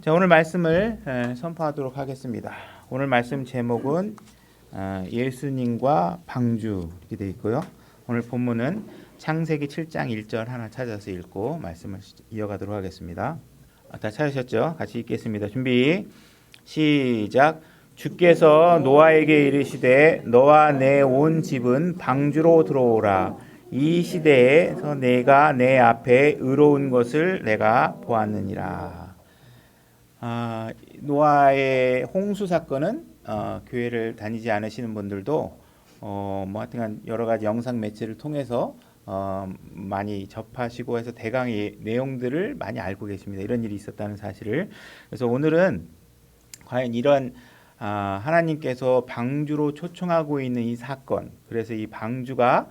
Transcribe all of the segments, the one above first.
자, 오늘 말씀을 선포하도록 하겠습니다. 오늘 말씀 제목은 예수님과 방주 이렇게 되어 있고요. 오늘 본문은 창세기 7장 1절 하나 찾아서 읽고 말씀을 이어가도록 하겠습니다. 다 찾으셨죠? 같이 읽겠습니다. 준비 시작. 주께서 노아에게 이르시되 너와 내 온 집은 방주로 들어오라. 이 시대에서 내가 내 앞에 의로운 것을 내가 보았느니라. 노아의 홍수 사건은 교회를 다니지 않으시는 분들도 하여튼 여러 가지 영상 매체를 통해서 많이 접하시고 해서 대강의 내용들을 많이 알고 계십니다. 이런 일이 있었다는 사실을. 그래서 오늘은 과연 이런 하나님께서 방주로 초청하고 있는 이 사건, 그래서 이 방주가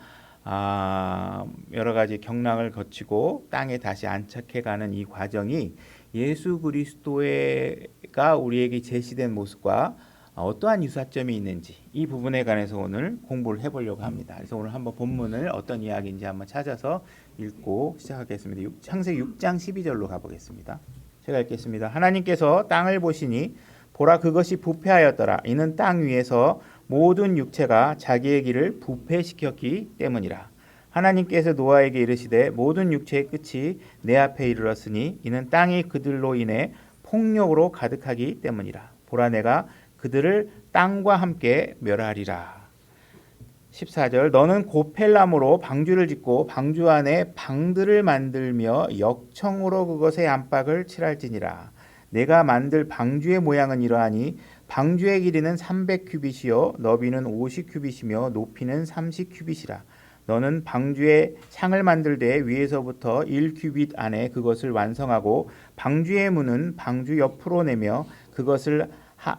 여러 가지 경랑을 거치고 땅에 다시 안착해가는 이 과정이 예수 그리스도가 우리에게 제시된 모습과 어떠한 유사점이 있는지 이 부분에 관해서 오늘 공부를 해보려고 합니다. 그래서 오늘 한번 본문을 어떤 이야기인지 한번 찾아서 읽고 시작하겠습니다. 창세기 6장 12절로 가보겠습니다. 제가 읽겠습니다. 하나님께서 땅을 보시니 보라 그것이 부패하였더라. 이는 땅 위에서 모든 육체가 자기의 길을 부패시켰기 때문이라. 하나님께서 노아에게 이르시되 모든 육체의 끝이 내 앞에 이르렀으니 이는 땅이 그들로 인해 폭력으로 가득하기 때문이라. 보라 내가 그들을 땅과 함께 멸하리라. 14절 너는 고펠람으로 방주를 짓고 방주 안에 방들을 만들며 역청으로 그것의 안팎을 칠할지니라. 내가 만들 방주의 모양은 이러하니 방주의 길이는 300규빗이요 너비는 50규빗이며 높이는 30규빗이라. 너는 방주의 창을 만들되 위에서부터 1규빗 안에 그것을 완성하고 방주의 문은 방주 옆으로 내며 그것을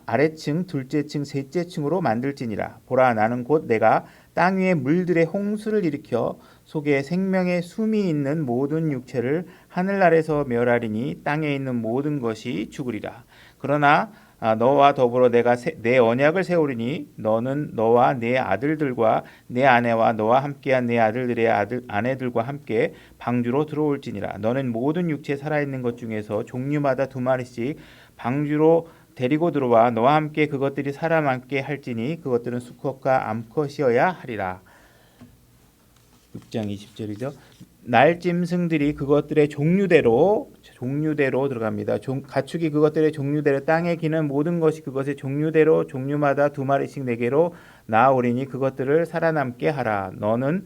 아래층, 둘째층, 셋째층으로 만들지니라. 보라 나는 곧 내가 땅 위의 물들의 홍수를 일으켜 속에 생명의 숨이 있는 모든 육체를 하늘 아래서 멸하리니 땅에 있는 모든 것이 죽으리라. 그러나 너와 더불어 내가 내 언약을 세우리니 너는 너와 내 아들들과 내 아내와 너와 함께한 내 아들들의 아내들과 함께 방주로 들어올지니라. 너는 모든 육체 살아있는 것 중에서 종류마다 2마리씩 방주로 데리고 들어와 너와 함께 그것들이 살아남게 할지니 그것들은 수컷과 암컷이어야 하리라. 6장 20절이죠. 날짐승들이 그것들의 종류대로 들어갑니다. 가축이 그것들의 종류대로 땅에 기는 모든 것이 그것의 종류대로 종류마다 2마리씩 내게로 나아오리니 그것들을 살아남게 하라. 너는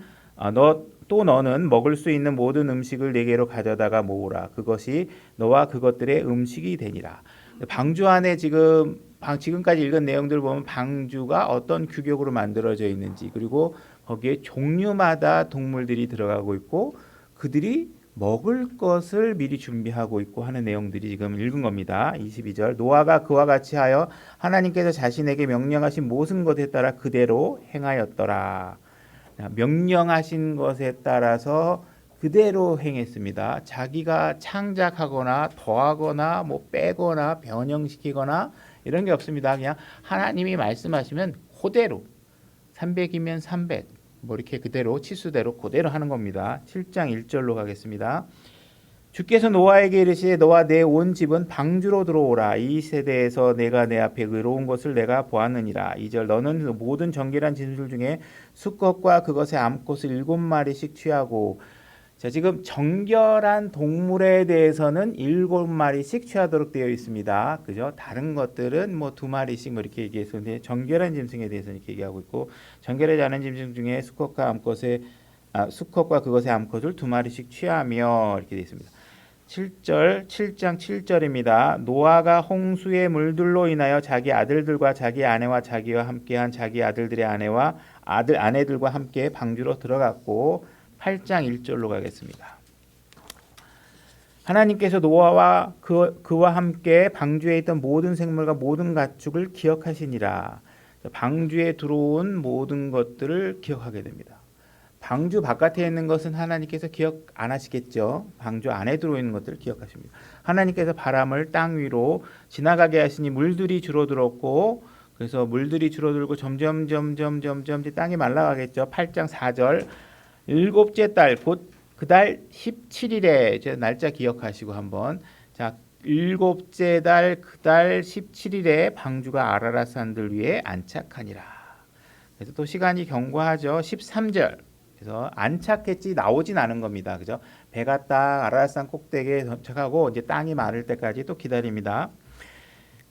먹을 수 있는 모든 음식을 내게로 가져다가 모으라. 그것이 너와 그것들의 음식이 되니라. 방주 안에 지금까지 읽은 내용들을 보면 방주가 어떤 규격으로 만들어져 있는지, 그리고 거기에 종류마다 동물들이 들어가고 있고 그들이 먹을 것을 미리 준비하고 있고 하는 내용들이 지금 읽은 겁니다. 22절 노아가 그와 같이 하여 하나님께서 자신에게 명령하신 모든 것에 따라 그대로 행하였더라. 명령하신 것에 따라서 그대로 행했습니다. 자기가 창작하거나 더하거나 빼거나 변형시키거나 이런 게 없습니다. 그냥 하나님이 말씀하시면 그대로 300이면 300 이렇게 그대로 치수대로 그대로 하는 겁니다. 7장 1절로 가겠습니다. 주께서 노아에게 이르시되 너와 내 온 집은 방주로 들어오라. 이 세대에서 내가 내 앞에 의로운 것을 내가 보았느니라. 2절 너는 모든 정결한 짐승 중에 수컷과 그것의 암컷을 7마리씩 취하고. 자, 지금 정결한 동물에 대해서는 7마리씩 취하도록 되어 있습니다. 그죠? 다른 것들은 2마리씩 이렇게 얘기해서, 근데 정결한 짐승에 대해서는 이렇게 얘기하고 있고, 정결하지 않은 짐승 중에 수컷과 그것의 암컷을 2마리씩 취하며 이렇게 되어 있습니다. 7장 7절입니다. 노아가 홍수의 물들로 인하여 자기 아들들과 자기 아내와 자기와 함께한 자기 아들들의 아내들과 함께 방주로 들어갔고, 8장 1절로 가겠습니다. 하나님께서 노아와 그와 함께 방주에 있던 모든 생물과 모든 가축을 기억하시니라. 방주에 들어온 모든 것들을 기억하게 됩니다. 방주 바깥에 있는 것은 하나님께서 기억 안 하시겠죠. 방주 안에 들어있는 것들을 기억하십니다. 하나님께서 바람을 땅 위로 지나가게 하시니 물들이 줄어들었고, 그래서 물들이 줄어들고 점점 땅이 말라가겠죠. 8장 4절 7째 달 곧 그 달 17일에 날짜 기억하시고 한번 자 일곱째 달 그 달 17일에 방주가 아라랏 산들 위에 안착하니라. 그래서 또 시간이 경과하죠. 13절. 그래서 안착했지 나오진 않은 겁니다. 그죠? 배가 딱 아라랏 산 꼭대기에 도착하고 이제 땅이 마를 때까지 또 기다립니다.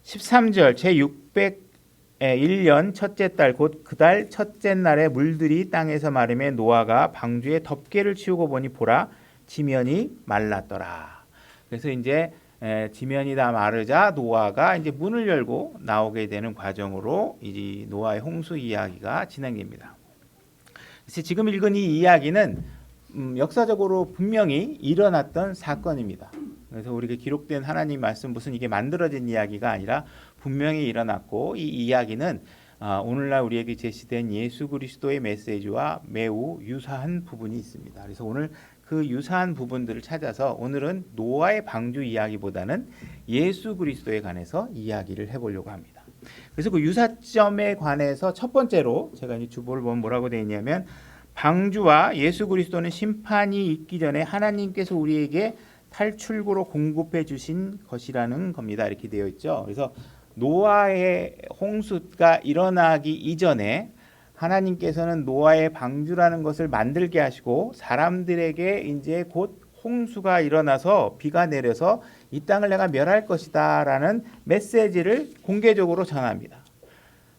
13절 제 601년 첫째 달 곧 그 달 첫째 날에 물들이 땅에서 마름에 노아가 방주에 덮개를 치우고 보니 보라 지면이 말랐더라. 그래서 이제 지면이 다 마르자 노아가 이제 문을 열고 나오게 되는 과정으로 이 노아의 홍수 이야기가 진행됩니다. 그래서 지금 읽은 이 이야기는 역사적으로 분명히 일어났던 사건입니다. 그래서 우리가 기록된 하나님 말씀 무슨 이게 만들어진 이야기가 아니라 분명히 일어났고 이 이야기는 오늘날 우리에게 제시된 예수 그리스도의 메시지와 매우 유사한 부분이 있습니다. 그래서 오늘 그 유사한 부분들을 찾아서 오늘은 노아의 방주 이야기보다는 예수 그리스도에 관해서 이야기를 해보려고 합니다. 그래서 그 유사점에 관해서 첫 번째로 제가 이 주보를 보면 뭐라고 되어 있냐면 방주와 예수 그리스도는 심판이 있기 전에 하나님께서 우리에게 탈출구로 공급해 주신 것이라는 겁니다. 이렇게 되어 있죠. 그래서 노아의 홍수가 일어나기 이전에 하나님께서는 노아의 방주라는 것을 만들게 하시고 사람들에게 이제 곧 홍수가 일어나서 비가 내려서 이 땅을 내가 멸할 것이다라는 메시지를 공개적으로 전합니다.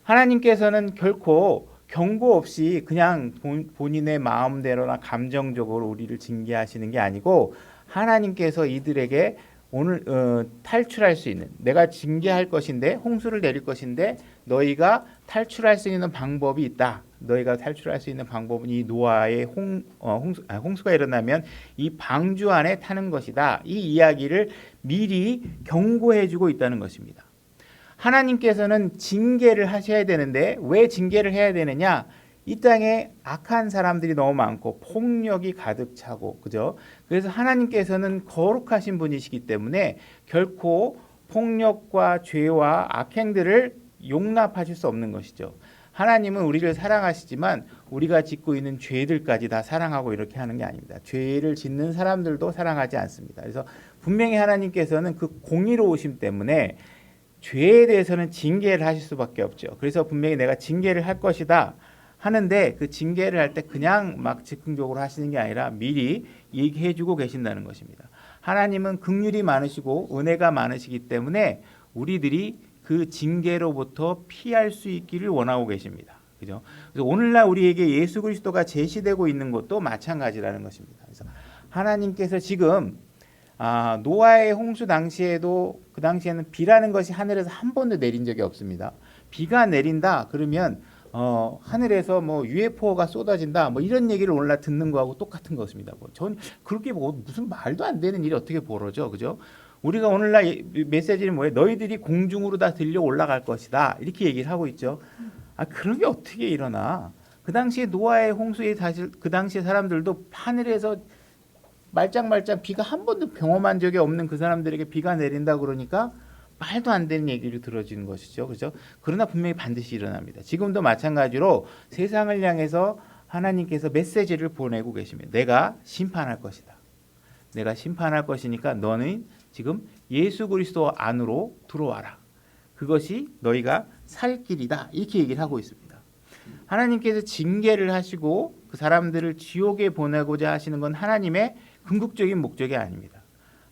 하나님께서는 결코 경고 없이 그냥 본인의 마음대로나 감정적으로 우리를 징계하시는 게 아니고 하나님께서 이들에게 오늘 탈출할 수 있는 내가 징계할 것인데 홍수를 내릴 것인데 너희가 탈출할 수 있는 방법이 있다. 너희가 탈출할 수 있는 방법은 이 노아의 홍수가 일어나면 이 방주 안에 타는 것이다. 이 이야기를 미리 경고해주고 있다는 것입니다. 하나님께서는 징계를 하셔야 되는데 왜 징계를 해야 되느냐? 이 땅에 악한 사람들이 너무 많고 폭력이 가득 차고 그죠? 그래서 하나님께서는 거룩하신 분이시기 때문에 결코 폭력과 죄와 악행들을 용납하실 수 없는 것이죠. 하나님은 우리를 사랑하시지만 우리가 짓고 있는 죄들까지 다 사랑하고 이렇게 하는 게 아닙니다. 죄를 짓는 사람들도 사랑하지 않습니다. 그래서 분명히 하나님께서는 그 공의로우심 때문에 죄에 대해서는 징계를 하실 수밖에 없죠. 그래서 분명히 내가 징계를 할 것이다 하는데 그 징계를 할 때 그냥 막 즉흥적으로 하시는 게 아니라 미리 얘기해 주고 계신다는 것입니다. 하나님은 긍휼이 많으시고 은혜가 많으시기 때문에 우리들이 그 징계로부터 피할 수 있기를 원하고 계십니다. 그죠? 그래서 오늘날 우리에게 예수 그리스도가 제시되고 있는 것도 마찬가지라는 것입니다. 그래서 하나님께서 지금 노아의 홍수 당시에도 그 당시에는 비라는 것이 하늘에서 한 번도 내린 적이 없습니다. 비가 내린다 그러면 하늘에서 뭐 UFO가 쏟아진다 뭐 이런 얘기를 오늘날 듣는 거하고 똑같은 것입니다. 전 그렇게 무슨 말도 안 되는 일이 어떻게 벌어져, 그죠? 우리가 오늘날 메시지는 뭐예요? 너희들이 공중으로 다 들려 올라갈 것이다 이렇게 얘기를 하고 있죠. 그런 게 어떻게 일어나? 그 당시에 노아의 홍수에 사실 그 당시에 사람들도 하늘에서 말짱말짱 비가 한 번도 경험한 적이 없는 그 사람들에게 비가 내린다 그러니까 말도 안 되는 얘기를 들어주는 것이죠. 그렇죠? 그러나 분명히 반드시 일어납니다. 지금도 마찬가지로 세상을 향해서 하나님께서 메시지를 보내고 계십니다. 내가 심판할 것이다. 내가 심판할 것이니까 너는 지금 예수 그리스도 안으로 들어와라. 그것이 너희가 살 길이다. 이렇게 얘기를 하고 있습니다. 하나님께서 징계를 하시고 그 사람들을 지옥에 보내고자 하시는 건 하나님의 궁극적인 목적이 아닙니다.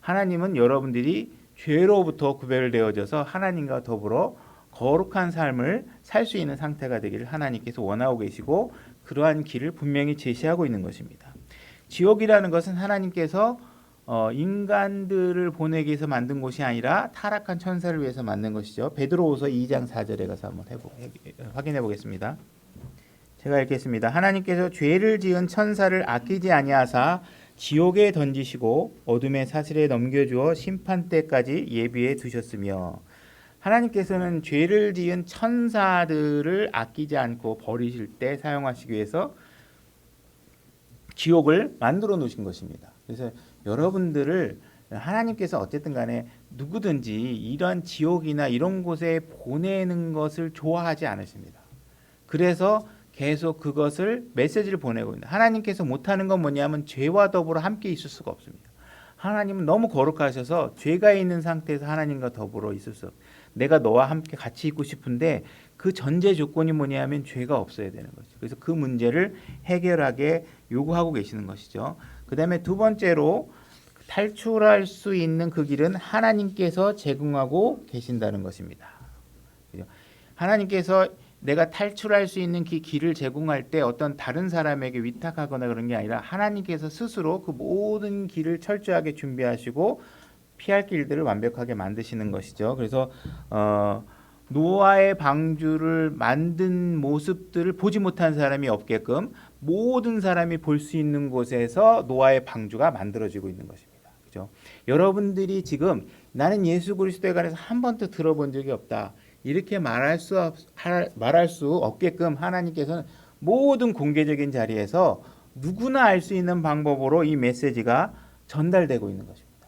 하나님은 여러분들이 죄로부터 구별되어져서 하나님과 더불어 거룩한 삶을 살 수 있는 상태가 되기를 하나님께서 원하고 계시고 그러한 길을 분명히 제시하고 있는 것입니다. 지옥이라는 것은 하나님께서 인간들을 보내기 위해서 만든 곳이 아니라 타락한 천사를 위해서 만든 것이죠. 베드로후서 2장 4절에 가서 한번 확인해 보겠습니다. 제가 읽겠습니다. 하나님께서 죄를 지은 천사를 아끼지 아니하사 지옥에 던지시고 어둠의 사슬에 넘겨주어 심판 때까지 예비해 두셨으며 하나님께서는 죄를 지은 천사들을 아끼지 않고 버리실 때 사용하시기 위해서 지옥을 만들어 놓으신 것입니다. 그래서 여러분들을 하나님께서 어쨌든 간에 누구든지 이런 지옥이나 이런 곳에 보내는 것을 좋아하지 않으십니다. 그래서 계속 그것을 메시지를 보내고 있는 하나님께서 못하는 건 뭐냐면 죄와 더불어 함께 있을 수가 없습니다. 하나님은 너무 거룩하셔서 죄가 있는 상태에서 하나님과 더불어 있을 수 없어요. 내가 너와 함께 같이 있고 싶은데 그 전제 조건이 뭐냐면 죄가 없어야 되는 거죠. 그래서 그 문제를 해결하게 요구하고 계시는 것이죠. 그 다음에 두 번째로 탈출할 수 있는 그 길은 하나님께서 제공하고 계신다는 것입니다. 하나님께서 내가 탈출할 수 있는 그 길을 제공할 때 어떤 다른 사람에게 위탁하거나 그런 게 아니라 하나님께서 스스로 그 모든 길을 철저하게 준비하시고 피할 길들을 완벽하게 만드시는 것이죠. 그래서 노아의 방주를 만든 모습들을 보지 못한 사람이 없게끔 모든 사람이 볼 수 있는 곳에서 노아의 방주가 만들어지고 있는 것입니다. 그죠? 여러분들이 지금 나는 예수 그리스도에 관해서 한 번도 들어본 적이 없다. 이렇게 말할 수 없게끔 하나님께서는 모든 공개적인 자리에서 누구나 알 수 있는 방법으로 이 메시지가 전달되고 있는 것입니다.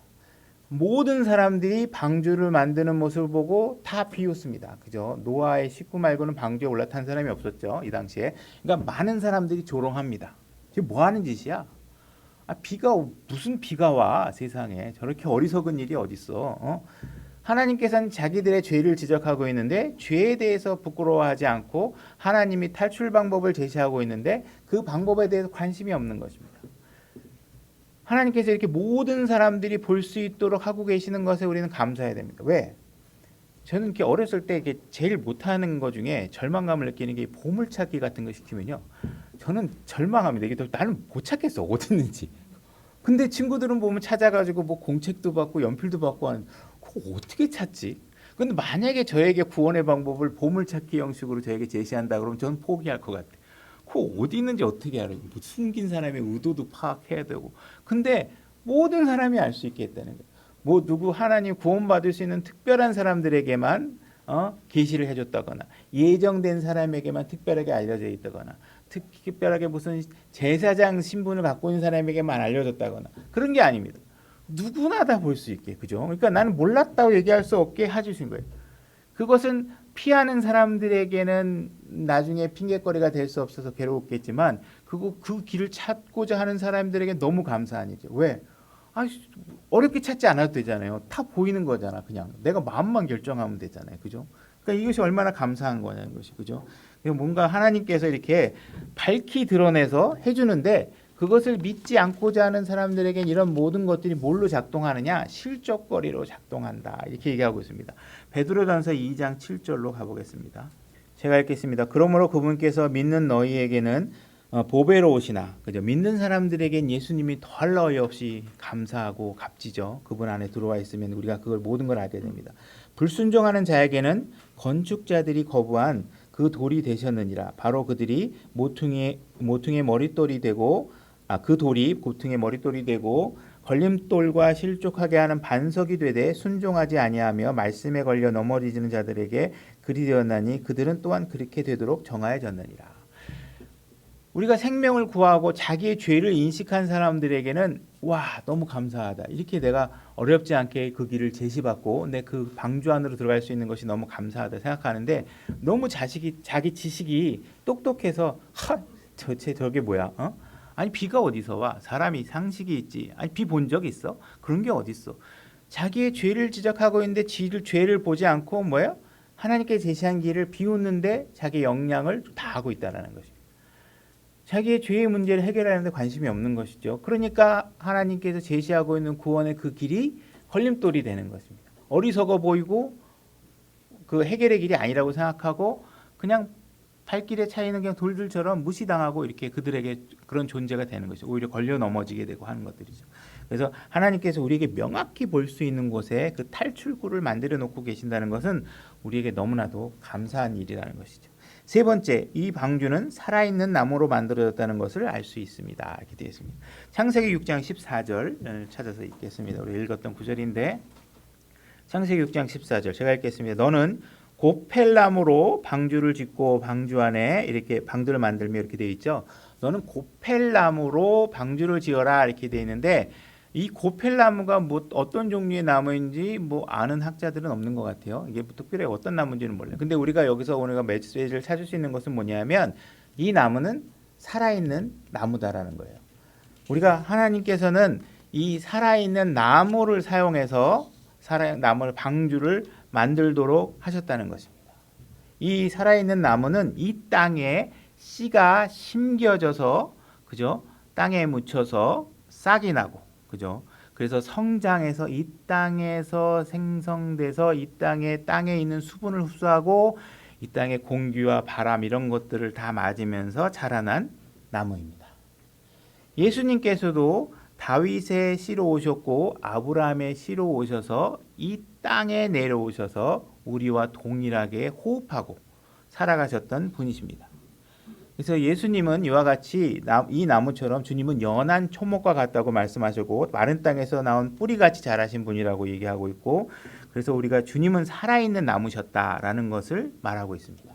모든 사람들이 방주를 만드는 모습을 보고 다 비웃습니다. 그죠? 노아의 식구 말고는 방주에 올라탄 사람이 없었죠. 이 당시에. 그러니까 많은 사람들이 조롱합니다. 지금 뭐 하는 짓이야? 무슨 비가 와 세상에. 저렇게 어리석은 일이 어딨어. 하나님께서는 자기들의 죄를 지적하고 있는데 죄에 대해서 부끄러워하지 않고 하나님이 탈출 방법을 제시하고 있는데 그 방법에 대해서 관심이 없는 것입니다. 하나님께서 이렇게 모든 사람들이 볼 수 있도록 하고 계시는 것에 우리는 감사해야 됩니다. 왜? 저는 이렇게 어렸을 때 이렇게 제일 못하는 것 중에 절망감을 느끼는 게 보물찾기 같은 거 시키면요. 저는 절망합니다. 이게 나는 못 찾겠어. 어디 있는지. 근데 친구들은 보면 찾아가지고 뭐 공책도 받고 연필도 받고 하는 그거 어떻게 찾지? 근데 만약에 저에게 구원의 방법을 보물찾기 형식으로 저에게 제시한다 그러면 저는 포기할 것 같아요. 그거 어디 있는지 어떻게 알아요? 뭐 숨긴 사람의 의도도 파악해야 되고. 근데 모든 사람이 알 수 있게 했다는 거예요. 뭐 누구 하나님 구원받을 수 있는 특별한 사람들에게만 계시를 해줬다거나 예정된 사람에게만 특별하게 알려져 있다거나 특별하게 무슨 제사장 신분을 갖고 있는 사람에게만 알려졌다거나 그런 게 아닙니다. 누구나 다 볼 수 있게. 그죠? 그러니까 나는 몰랐다고 얘기할 수 없게 해주신 거예요. 그것은 피하는 사람들에게는 나중에 핑계거리가 될 수 없어서 괴로웠겠지만 그 길을 찾고자 하는 사람들에게 너무 감사한 일이죠. 왜? 어렵게 찾지 않아도 되잖아요. 다 보이는 거잖아. 그냥 내가 마음만 결정하면 되잖아요. 그죠? 그러니까 이것이 얼마나 감사한 거냐는 것이. 그죠? 뭔가 하나님께서 이렇게 밝히 드러내서 해주는데 그것을 믿지 않고자 하는 사람들에겐 이런 모든 것들이 뭘로 작동하느냐? 실적거리로 작동한다. 이렇게 얘기하고 있습니다. 베드로전서 2장 7절로 가보겠습니다. 제가 읽겠습니다. 그러므로 그분께서 믿는 너희에게는 보배로우시나, 그죠? 믿는 사람들에겐 예수님이 더할 나위 없이 감사하고 값지죠. 그분 안에 들어와 있으면 우리가 그걸 모든 걸 알게 됩니다. 불순종하는 자에게는 건축자들이 거부한 그 돌이 되셨느니라. 바로 그들이 모퉁이의 머릿돌이 되고 그 돌이 고퉁의 머릿돌이 되고 걸림돌과 실족하게 하는 반석이 되되 순종하지 아니하며 말씀에 걸려 넘어지는 자들에게 그리 되었나니 그들은 또한 그렇게 되도록 정하여졌느니라. 우리가 생명을 구하고 자기의 죄를 인식한 사람들에게는 와 너무 감사하다. 이렇게 내가 어렵지 않게 그 길을 제시받고 내 그 방주 안으로 들어갈 수 있는 것이 너무 감사하다 생각하는데 너무 자기 지식이 똑똑해서 저게 뭐야? 아니 비가 어디서 와? 사람이 상식이 있지. 아니 비 본 적 있어? 그런 게 어디 있어? 자기의 죄를 지적하고 있는데 죄를 보지 않고 뭐예요? 하나님께 제시한 길을 비웃는데 자기 역량을 다 하고 있다는 것입니다. 자기의 죄의 문제를 해결하는 데 관심이 없는 것이죠. 그러니까 하나님께서 제시하고 있는 구원의 그 길이 걸림돌이 되는 것입니다. 어리석어 보이고 그 해결의 길이 아니라고 생각하고 그냥 발길에 차이는 그냥 돌들처럼 무시당하고 이렇게 그들에게 그런 존재가 되는 것이죠. 오히려 걸려 넘어지게 되고 하는 것들이죠. 그래서 하나님께서 우리에게 명확히 볼 수 있는 곳에 그 탈출구를 만들어 놓고 계신다는 것은 우리에게 너무나도 감사한 일이라는 것이죠. 세 번째, 이 방주는 살아있는 나무로 만들어졌다는 것을 알 수 있습니다. 이렇게 되어 있습니다. 창세기 6장 14절 찾아서 읽겠습니다. 우리 읽었던 구절인데 창세기 6장 14절 제가 읽겠습니다. 너는 고펠나무로 방주를 짓고 방주 안에 이렇게 방주를 만들며 이렇게 되어 있죠. 너는 고펠나무로 방주를 지어라 이렇게 되어 있는데 이 고펠나무가 뭐 어떤 종류의 나무인지 뭐 아는 학자들은 없는 것 같아요. 이게 특별히 어떤 나무인지는 몰라요. 근데 우리가 여기서 오늘 메시지를 찾을 수 있는 것은 뭐냐면 이 나무는 살아있는 나무다라는 거예요. 우리가 하나님께서는 이 살아있는 나무를 사용해서 나무를 방주를 만들도록 하셨다는 것입니다. 이 살아있는 나무는 이 땅에 씨가 심겨져서 그죠? 땅에 묻혀서 싹이 나고 그죠? 그래서 성장해서 이 땅에서 생성돼서 이 땅에 있는 수분을 흡수하고 이 땅의 공기와 바람 이런 것들을 다 맞으면서 자라난 나무입니다. 예수님께서도 다윗의 씨로 오셨고 아브라함의 씨로 오셔서 이 땅에 내려오셔서 우리와 동일하게 호흡하고 살아가셨던 분이십니다. 그래서 예수님은 이와 같이 이 나무처럼 주님은 연한 초목과 같다고 말씀하셨고 마른 땅에서 나온 뿌리같이 자라신 분이라고 얘기하고 있고 그래서 우리가 주님은 살아있는 나무셨다라는 것을 말하고 있습니다.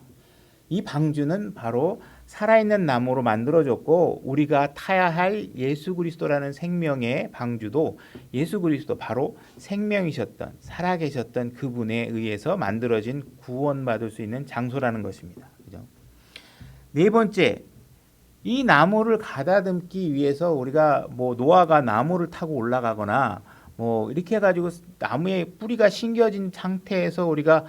이 방주는 바로 살아있는 나무로 만들어졌고 우리가 타야 할 예수 그리스도라는 생명의 방주도 예수 그리스도 바로 생명이셨던 살아계셨던 그분에 의해서 만들어진 구원받을 수 있는 장소라는 것입니다. 그죠? 네 번째, 이 나무를 가다듬기 위해서 우리가 뭐 노아가 나무를 타고 올라가거나 뭐 이렇게 해가지고 나무에 뿌리가 심겨진 상태에서 우리가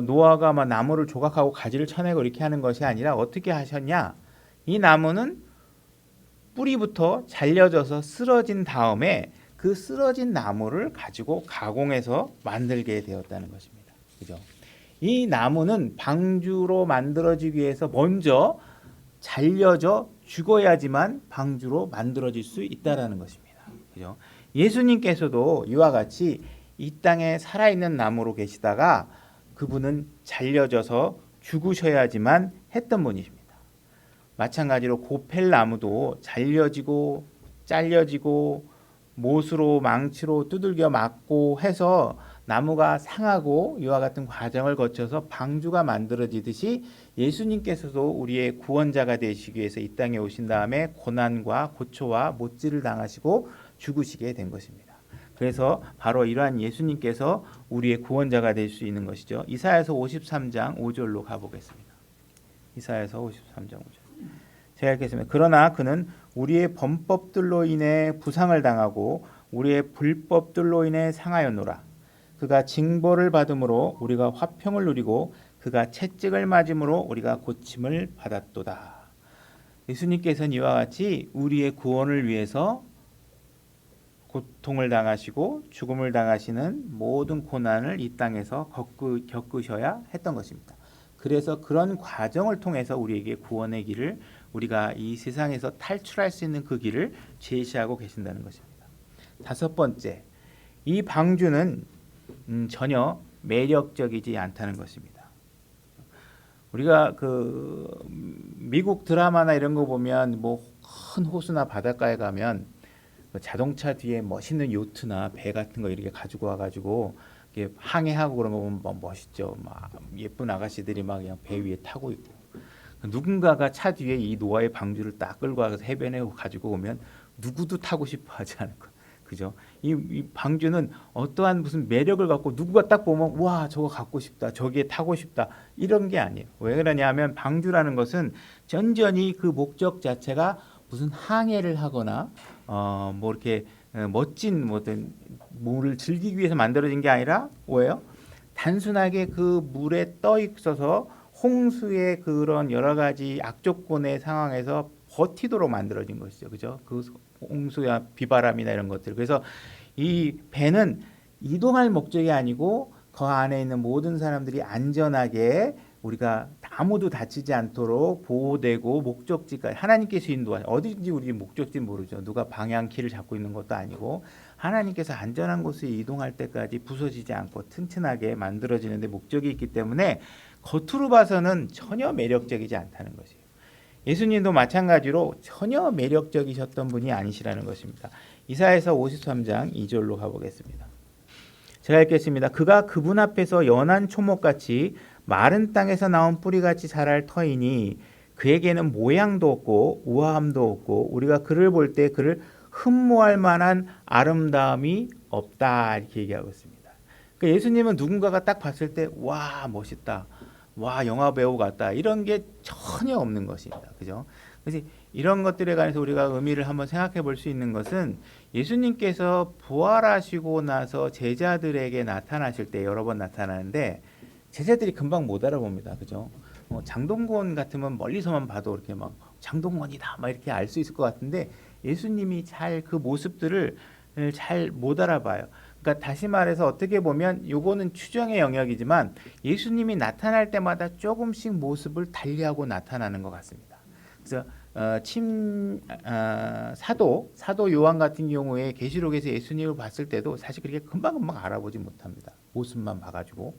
노아가 막 나무를 조각하고 가지를 쳐내고 이렇게 하는 것이 아니라 어떻게 하셨냐? 이 나무는 뿌리부터 잘려져서 쓰러진 다음에 그 쓰러진 나무를 가지고 가공해서 만들게 되었다는 것입니다. 그죠? 이 나무는 방주로 만들어지기 위해서 먼저 잘려져 죽어야지만 방주로 만들어질 수 있다라는 것입니다. 그죠? 예수님께서도 이와 같이 이 땅에 살아있는 나무로 계시다가 그분은 잘려져서 죽으셔야지만 했던 분이십니다. 마찬가지로 고펠나무도 잘려지고 잘려지고 못으로 망치로 두들겨 맞고 해서 나무가 상하고 이와 같은 과정을 거쳐서 방주가 만들어지듯이 예수님께서도 우리의 구원자가 되시기 위해서 이 땅에 오신 다음에 고난과 고초와 못질을 당하시고 죽으시게 된 것입니다. 그래서 바로 이러한 예수님께서 우리의 구원자가 될 수 있는 것이죠. 이사야서 53장 5절로 가보겠습니다. 이사야서 53장 5절. 제가 읽겠습니다. 그러나 그는 우리의 범법들로 인해 부상을 당하고 우리의 불법들로 인해 상하였노라. 그가 징벌을 받음으로 우리가 화평을 누리고 그가 채찍을 맞음으로 우리가 고침을 받았도다. 예수님께서는 이와 같이 우리의 구원을 위해서 고통을 당하시고 죽음을 당하시는 모든 고난을 이 땅에서 겪으셔야 했던 것입니다. 그래서 그런 과정을 통해서 우리에게 구원의 길을 우리가 이 세상에서 탈출할 수 있는 그 길을 제시하고 계신다는 것입니다. 다섯 번째, 이 방주는 전혀 매력적이지 않다는 것입니다. 우리가 그 미국 드라마나 이런 거 보면 뭐 큰 호수나 바닷가에 가면 자동차 뒤에 멋있는 요트나 배 같은 거 이렇게 가지고 와가지고 이렇게 항해하고 그런 거 보면 뭐 멋있죠. 막 예쁜 아가씨들이 막 그냥 배 위에 타고 있고 누군가가 차 뒤에 이 노아의 방주를 딱 끌고 와서 해변에 가지고 오면 누구도 타고 싶어 하지 않을 것. 그죠? 이 방주는 어떠한 무슨 매력을 갖고 누구가 딱 보면 와 저거 갖고 싶다 저기에 타고 싶다 이런 게 아니에요. 왜 그러냐면 방주라는 것은 전전히 그 목적 자체가 무슨 항해를 하거나 뭐 이렇게 멋진 뭐든 물을 즐기기 위해서 만들어진 게 아니라 뭐예요? 단순하게 그 물에 떠 있어서 홍수의 그런 여러 가지 악조건의 상황에서 버티도록 만들어진 것이죠. 그죠? 그 홍수야 비바람이나 이런 것들. 그래서 이 배는 이동할 목적이 아니고 그 안에 있는 모든 사람들이 안전하게 우리가 아무도 다치지 않도록 보호되고 목적지까지 하나님께서 인도하셔. 어디든지 우리 목적지 모르죠. 누가 방향키를 잡고 있는 것도 아니고 하나님께서 안전한 곳에 이동할 때까지 부서지지 않고 튼튼하게 만들어지는데 목적이 있기 때문에 겉으로 봐서는 전혀 매력적이지 않다는 것이에요. 예수님도 마찬가지로 전혀 매력적이셨던 분이 아니시라는 것입니다. 이사야서 53장 2절로 가보겠습니다. 제가 읽겠습니다. 그가 그분 앞에서 연한 초목같이 마른 땅에서 나온 뿌리같이 자랄 터이니 그에게는 모양도 없고 우아함도 없고 우리가 그를 볼 때 그를 흠모할 만한 아름다움이 없다 이렇게 얘기하고 있습니다. 그러니까 예수님은 누군가가 딱 봤을 때 와 멋있다. 와 영화 배우 같다 이런 게 전혀 없는 것입니다. 그죠? 그래서 이런 것들에 관해서 우리가 의미를 한번 생각해 볼 수 있는 것은 예수님께서 부활하시고 나서 제자들에게 나타나실 때 여러 번 나타나는데 제자들이 금방 못 알아봅니다. 그죠? 장동건 같으면 멀리서만 봐도 이렇게 막 장동건이다 막 이렇게 알 수 있을 것 같은데 예수님이 잘 그 모습들을 잘 못 알아봐요. 그러니까 다시 말해서 어떻게 보면 요거는 추정의 영역이지만 예수님이 나타날 때마다 조금씩 모습을 달리하고 나타나는 것 같습니다. 그래서 사도 요한 같은 경우에 계시록에서 예수님을 봤을 때도 사실 그렇게 금방금방 알아보지 못합니다. 모습만 봐가지고.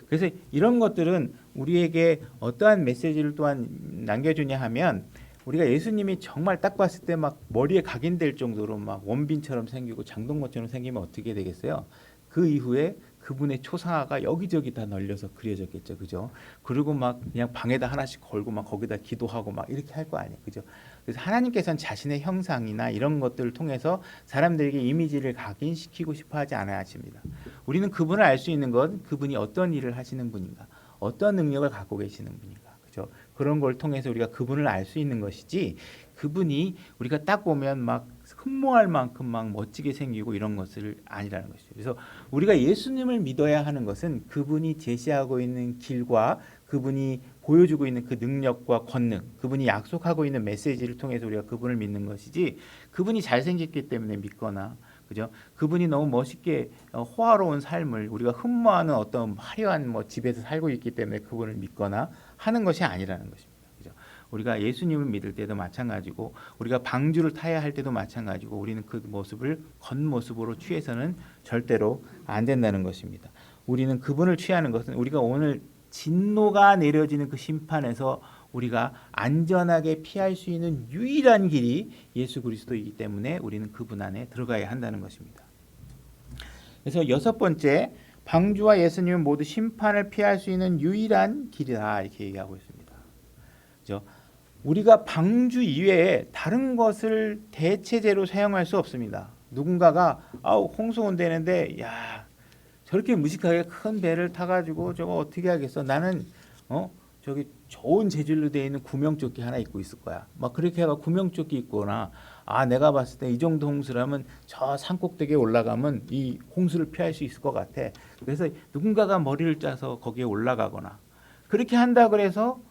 그래서 이런 것들은 우리에게 어떠한 메시지를 또한 남겨주냐 하면 우리가 예수님이 정말 딱 봤을 때 막 머리에 각인될 정도로 막 원빈처럼 생기고 장동건처럼 생기면 어떻게 되겠어요? 그 이후에 그분의 초상화가 여기저기 다 널려서 그려졌겠죠, 그죠? 그리고 막 그냥 방에다 하나씩 걸고 막 거기다 기도하고 막 이렇게 할 거 아니에요, 그죠? 그래서 하나님께서는 자신의 형상이나 이런 것들을 통해서 사람들에게 이미지를 각인시키고 싶어하지 않아 하십니다. 우리는 그분을 알 수 있는 건 그분이 어떤 일을 하시는 분인가, 어떤 능력을 갖고 계시는 분인가. 그렇죠? 그런 걸 통해서 우리가 그분을 알 수 있는 것이지 그분이 우리가 딱 보면 막 흠모할 만큼 막 멋지게 생기고 이런 것을 아니라는 것이죠. 그래서 우리가 예수님을 믿어야 하는 것은 그분이 제시하고 있는 길과 그분이 보여주고 있는 그 능력과 권능, 그분이 약속하고 있는 메시지를 통해서 우리가 그분을 믿는 것이지 그분이 잘생겼기 때문에 믿거나 그죠? 그분이 너무 멋있게 호화로운 삶을 우리가 흠모하는 어떤 화려한 뭐 집에서 살고 있기 때문에 그분을 믿거나 하는 것이 아니라는 것입니다. 그죠? 우리가 예수님을 믿을 때도 마찬가지고 우리가 방주를 타야 할 때도 마찬가지고 우리는 그 모습을 겉모습으로 취해서는 절대로 안 된다는 것입니다. 우리는 그분을 취하는 것은 우리가 오늘 진노가 내려지는 그 심판에서 우리가 안전하게 피할 수 있는 유일한 길이 예수 그리스도이기 때문에 우리는 그분 안에 들어가야 한다는 것입니다. 그래서 여섯 번째, 방주와 예수님은 모두 심판을 피할 수 있는 유일한 길이다 이렇게 얘기하고 있습니다. 그렇죠? 우리가 방주 이외에 다른 것을 대체제로 사용할 수 없습니다. 누군가가 홍수 온다는데 야 저렇게 무식하게 큰 배를 타가지고 저거 어떻게 하겠어? 나는 저기 좋은 재질로 되어 있는 구명조끼 하나 입고 있을 거야. 막 그렇게 해가 구명조끼 입거나 내가 봤을 때 이 정도 홍수라면 저 산꼭대기에 올라가면 이 홍수를 피할 수 있을 것 같아. 그래서 누군가가 머리를 짜서 거기에 올라가거나 그렇게 한다 그래서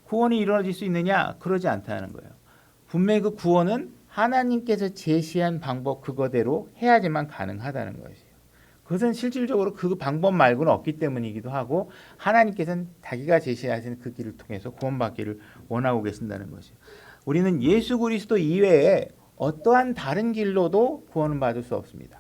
구원이 이루어질 수 있느냐? 그러지 않다는 거예요. 분명히 그 구원은 하나님께서 제시한 방법 그거대로 해야지만 가능하다는 것이에요. 그것은 실질적으로 그 방법 말고는 없기 때문이기도 하고 하나님께서는 자기가 제시하신 그 길을 통해서 구원받기를 원하고 계신다는 것이에요. 우리는 예수 그리스도 이외에 어떠한 다른 길로도 구원을 받을 수 없습니다.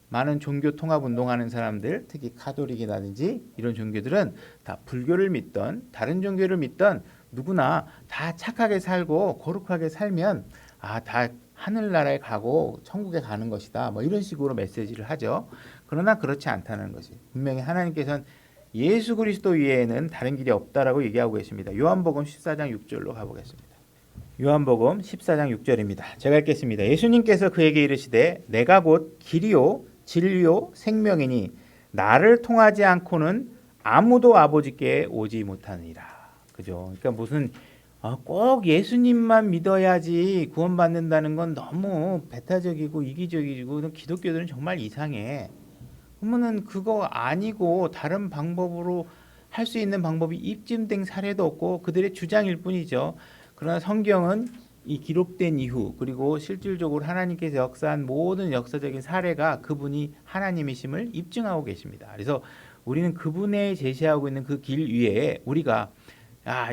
많은 종교 통합 운동하는 사람들, 특히 카톨릭이라든지 이런 종교들은 다 불교를 믿던 다른 종교를 믿던 누구나 다 착하게 살고 거룩하게 살면 다 하늘나라에 가고 천국에 가는 것이다. 뭐 이런 식으로 메시지를 하죠. 그러나 그렇지 않다는 것이 분명히 하나님께서는 예수 그리스도 외에는 다른 길이 없다라고 얘기하고 계십니다. 요한복음 14장 6절로 가보겠습니다. 요한복음 14장 6절입니다. 제가 읽겠습니다. 예수님께서 그에게 이르시되 내가 곧 길이요 진리요 생명이니 나를 통하지 않고는 아무도 아버지께 오지 못하느니라. 그죠? 그러니까 무슨 꼭 예수님만 믿어야지 구원받는다는 건 너무 배타적이고 이기적이고 기독교들은 정말 이상해. 그러면은 그거 아니고 다른 방법으로 할 수 있는 방법이 입증된 사례도 없고 그들의 주장일 뿐이죠. 그러나 성경은 이 기록된 이후 그리고 실질적으로 하나님께서 역사한 모든 역사적인 사례가 그분이 하나님이심을 입증하고 계십니다. 그래서 우리는 그분의 제시하고 있는 그 길 위에 우리가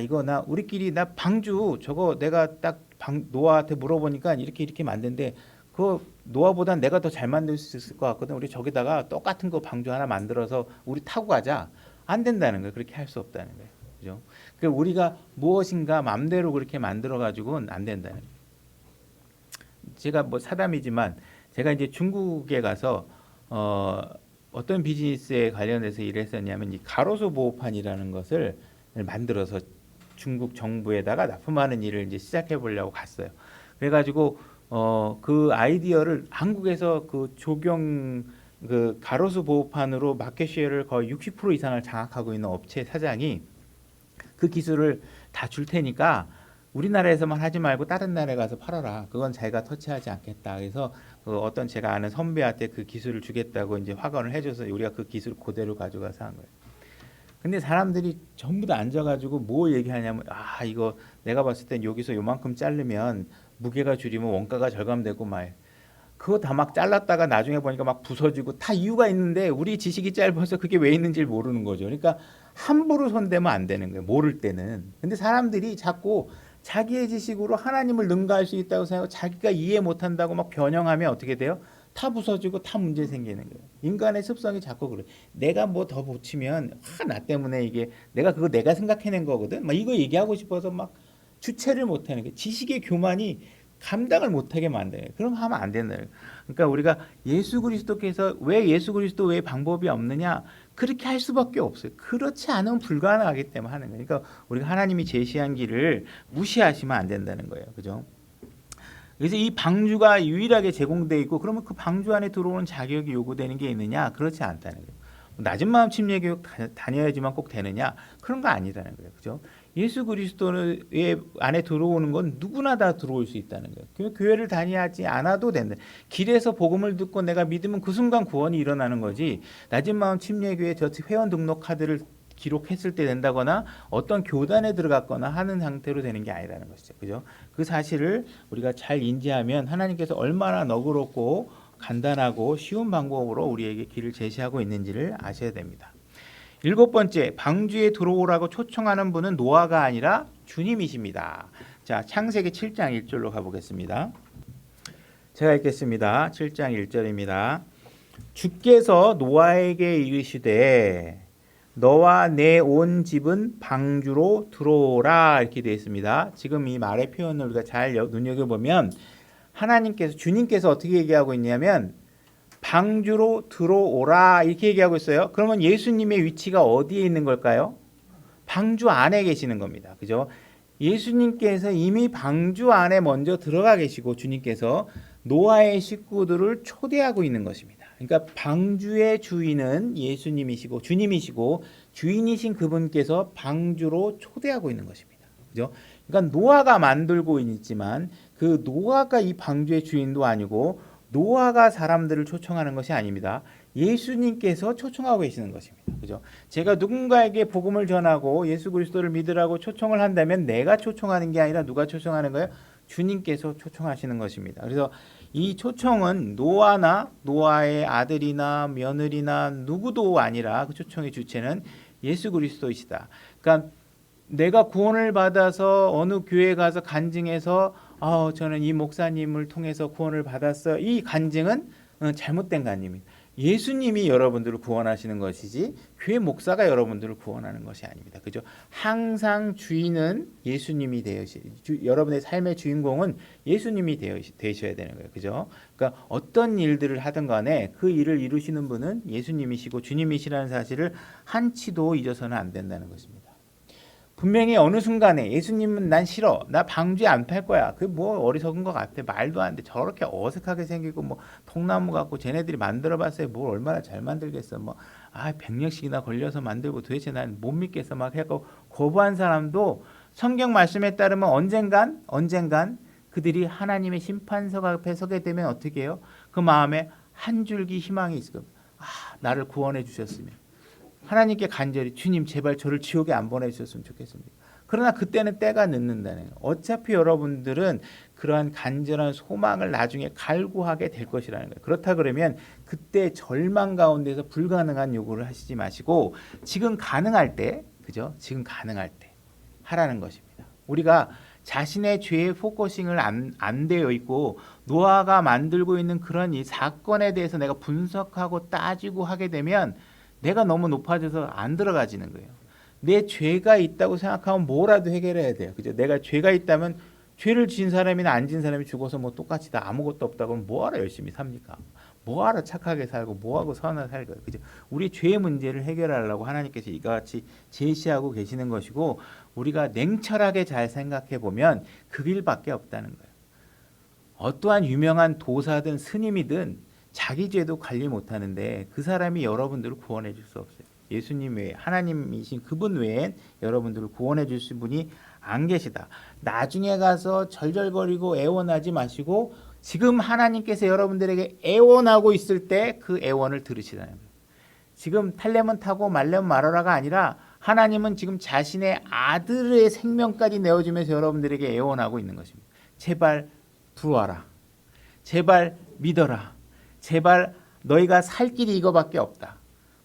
이거 우리끼리 방주 저거 내가 딱 노아한테 물어보니까 이렇게 만든데 그 노아보단 내가 더 잘 만들 수 있을 것 같거든. 우리 저기다가 똑같은 거 방주 하나 만들어서 우리 타고 가자. 안 된다는 거예요. 그렇게 할 수 없다는 거예요. 그죠? 그러니까 우리가 무엇인가 마음대로 그렇게 만들어 가지고는 안 된다는 거예요. 제가 뭐 사담이지만 제가 이제 중국에 가서 어떤 비즈니스에 관련해서 일했었냐면 이 가로수 보호판이라는 것을 만들어서 중국 정부에다가 납품하는 일을 이제 시작해 보려고 갔어요. 그래가지고 그 아이디어를 한국에서 그 조경 그 가로수 보호판으로 마켓쉐어를 거의 60% 이상을 장악하고 있는 업체 사장이 그 기술을 다 줄 테니까 우리나라에서만 하지 말고 다른 나라에 가서 팔아라. 그건 자기가 터치하지 않겠다. 그래서 그 어떤 제가 아는 선배한테 그 기술을 주겠다고 이제 확언을 해줘서 우리가 그 기술을 그대로 가져가서 한 거예요. 근데 사람들이 전부 다 앉아가지고 뭐 얘기하냐면 아 이거 내가 봤을 땐 여기서 요만큼 자르면 무게가 줄이면 원가가 절감되고 막 그거 다 막 잘랐다가 나중에 보니까 막 부서지고 다 이유가 있는데 우리 지식이 짧아서 그게 왜 있는지 모르는 거죠. 그러니까 함부로 손대면 안 되는 거예요. 모를 때는. 근데 사람들이 자꾸 자기의 지식으로 하나님을 능가할 수 있다고 생각하고 자기가 이해 못한다고 막 변형하면 어떻게 돼요? 다 부서지고 다 문제 생기는 거예요. 인간의 습성이 자꾸 그래. 내가 뭐 더 붙이면 나 때문에 이게 내가 그거 내가 생각해낸 거거든. 막 이거 얘기하고 싶어서 막 주체를 못하는 게 지식의 교만이 감당을 못하게 만들어요. 그럼 하면 안 된다. 그러니까 우리가 예수 그리스도께서 왜 예수 그리스도 외에 방법이 없느냐? 그렇게 할 수밖에 없어요. 그렇지 않으면 불가능하기 때문에 하는 거예요. 그러니까 우리가 하나님이 제시한 길을 무시하시면 안 된다는 거예요. 그죠? 그래서 이 방주가 유일하게 제공되어 있고 그러면 그 방주 안에 들어오는 자격이 요구되는 게 있느냐? 그렇지 않다는 거예요. 낮은 마음 침례 교육 다녀야지만 꼭 되느냐? 그런 거 아니라는 거예요. 그죠? 예수 그리스도의 안에 들어오는 건 누구나 다 들어올 수 있다는 거예요. 교회를 다니지 않아도 된다. 길에서 복음을 듣고 내가 믿으면 그 순간 구원이 일어나는 거지. 낮은 마음 침례교회 저 회원 등록 카드를 기록했을 때 된다거나 어떤 교단에 들어갔거나 하는 상태로 되는 게 아니라는 것이죠. 그죠? 그 사실을 우리가 잘 인지하면 하나님께서 얼마나 너그럽고 간단하고 쉬운 방법으로 우리에게 길을 제시하고 있는지를 아셔야 됩니다. 7번째, 방주에 들어오라고 초청하는 분은 노아가 아니라 주님이십니다. 자, 창세기 7장 1절로 가보겠습니다. 제가 읽겠습니다. 7장 1절입니다. 주께서 노아에게 이르시되 너와 내 온 집은 방주로 들어오라 이렇게 되어 있습니다. 지금 이 말의 표현을 우리가 잘 눈여겨보면 하나님께서 주님께서 어떻게 얘기하고 있냐면 방주로 들어오라 이렇게 얘기하고 있어요. 그러면 예수님의 위치가 어디에 있는 걸까요? 방주 안에 계시는 겁니다. 그죠? 예수님께서 이미 방주 안에 먼저 들어가 계시고 주님께서 노아의 식구들을 초대하고 있는 것입니다. 그러니까 방주의 주인은 예수님이시고 주님이시고 주인이신 그분께서 방주로 초대하고 있는 것입니다. 그죠? 그러니까 노아가 만들고 있지만 그 노아가 이 방주의 주인도 아니고 노아가 사람들을 초청하는 것이 아닙니다. 예수님께서 초청하고 계시는 것입니다. 그죠? 제가 누군가에게 복음을 전하고 예수 그리스도를 믿으라고 초청을 한다면 내가 초청하는 게 아니라 누가 초청하는 거예요? 주님께서 초청하시는 것입니다. 그래서 이 초청은 노아나 노아의 아들이나 며느리나 누구도 아니라 그 초청의 주체는 예수 그리스도이시다. 그러니까 내가 구원을 받아서 어느 교회에 가서 간증해서 저는 이 목사님을 통해서 구원을 받았어요. 이 간증은 잘못된 간증입니다. 예수님이 여러분들을 구원하시는 것이지 교회 목사가 여러분들을 구원하는 것이 아닙니다. 그죠? 항상 주인은 예수님이 여러분의 삶의 주인공은 예수님이 되셔야 되는 거예요. 그죠? 그러니까 어떤 일들을 하든 간에 그 일을 이루시는 분은 예수님이시고 주님이시라는 사실을 한치도 잊어서는 안 된다는 것입니다. 분명히 어느 순간에 예수님은 난 싫어. 나 방주에 안 팔 거야. 그 뭐 어리석은 것 같아. 말도 안 돼. 저렇게 어색하게 생기고 뭐 통나무 갖고 쟤네들이 만들어 봤어요. 뭘 얼마나 잘 만들겠어. 뭐 100년씩이나 걸려서 만들고 도대체 난 못 믿겠어. 막 해갖고 거부한 사람도 성경 말씀에 따르면 언젠간 그들이 하나님의 심판석 앞에 서게 되면 어떻게 해요? 그 마음에 한 줄기 희망이 있을 겁니다. 나를 구원해 주셨으면. 하나님께 간절히 주님 제발 저를 지옥에 안 보내주셨으면 좋겠습니다. 그러나 그때는 때가 늦는다는 거예요. 어차피 여러분들은 그러한 간절한 소망을 나중에 갈구하게 될 것이라는 거예요. 그렇다 그러면 그때 절망 가운데서 불가능한 요구를 하시지 마시고 지금 가능할 때, 그죠? 지금 가능할 때 하라는 것입니다. 우리가 자신의 죄에 포커싱을 안 되어 있고 노아가 만들고 있는 그런 이 사건에 대해서 내가 분석하고 따지고 하게 되면 내가 너무 높아져서 안 들어가지는 거예요. 내 죄가 있다고 생각하면 뭐라도 해결해야 돼요. 그죠? 내가 죄가 있다면 죄를 지은 사람이나 안 지은 사람이 죽어서 뭐 똑같이 다 아무것도 없다고 하면 뭐하러 열심히 삽니까? 뭐하러 착하게 살고 뭐하고 선하게 살고요. 그죠? 우리 죄의 문제를 해결하려고 하나님께서 이같이 제시하고 계시는 것이고 우리가 냉철하게 잘 생각해 보면 그 길밖에 없다는 거예요. 어떠한 유명한 도사든 스님이든 자기 죄도 관리 못하는데 그 사람이 여러분들을 구원해 줄 수 없어요. 예수님 외에 하나님이신 그분 외엔 여러분들을 구원해 주실 분이 안 계시다. 나중에 가서 절절거리고 애원하지 마시고 지금 하나님께서 여러분들에게 애원하고 있을 때 그 애원을 들으시라는 거예요. 지금 탈레면 타고 말레면 말아라가 아니라 하나님은 지금 자신의 아들의 생명까지 내어주면서 여러분들에게 애원하고 있는 것입니다. 제발 들어와라. 제발 믿어라. 제발 너희가 살 길이 이거밖에 없다.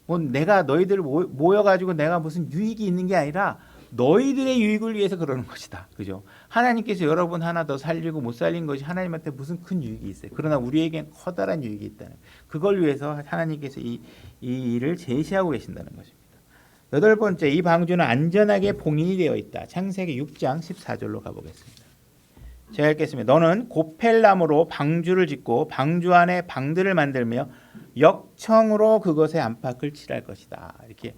뭐 내가 너희들 모여가지고 내가 무슨 유익이 있는 게 아니라 너희들의 유익을 위해서 그러는 것이다. 그죠? 하나님께서 여러분 하나 더 살리고 못 살린 것이 하나님한테 무슨 큰 유익이 있어요. 그러나 우리에겐 커다란 유익이 있다는 그걸 위해서 하나님께서 이 일을 제시하고 계신다는 것입니다. 여덟 번째, 이 방주는 안전하게 봉인이 되어 있다. 창세기 6장 14절로 가보겠습니다. 제가 읽겠습니다. 너는 고펠나무로 방주를 짓고 방주 안에 방들을 만들며 역청으로 그것에 안팎을 칠할 것이다. 이렇게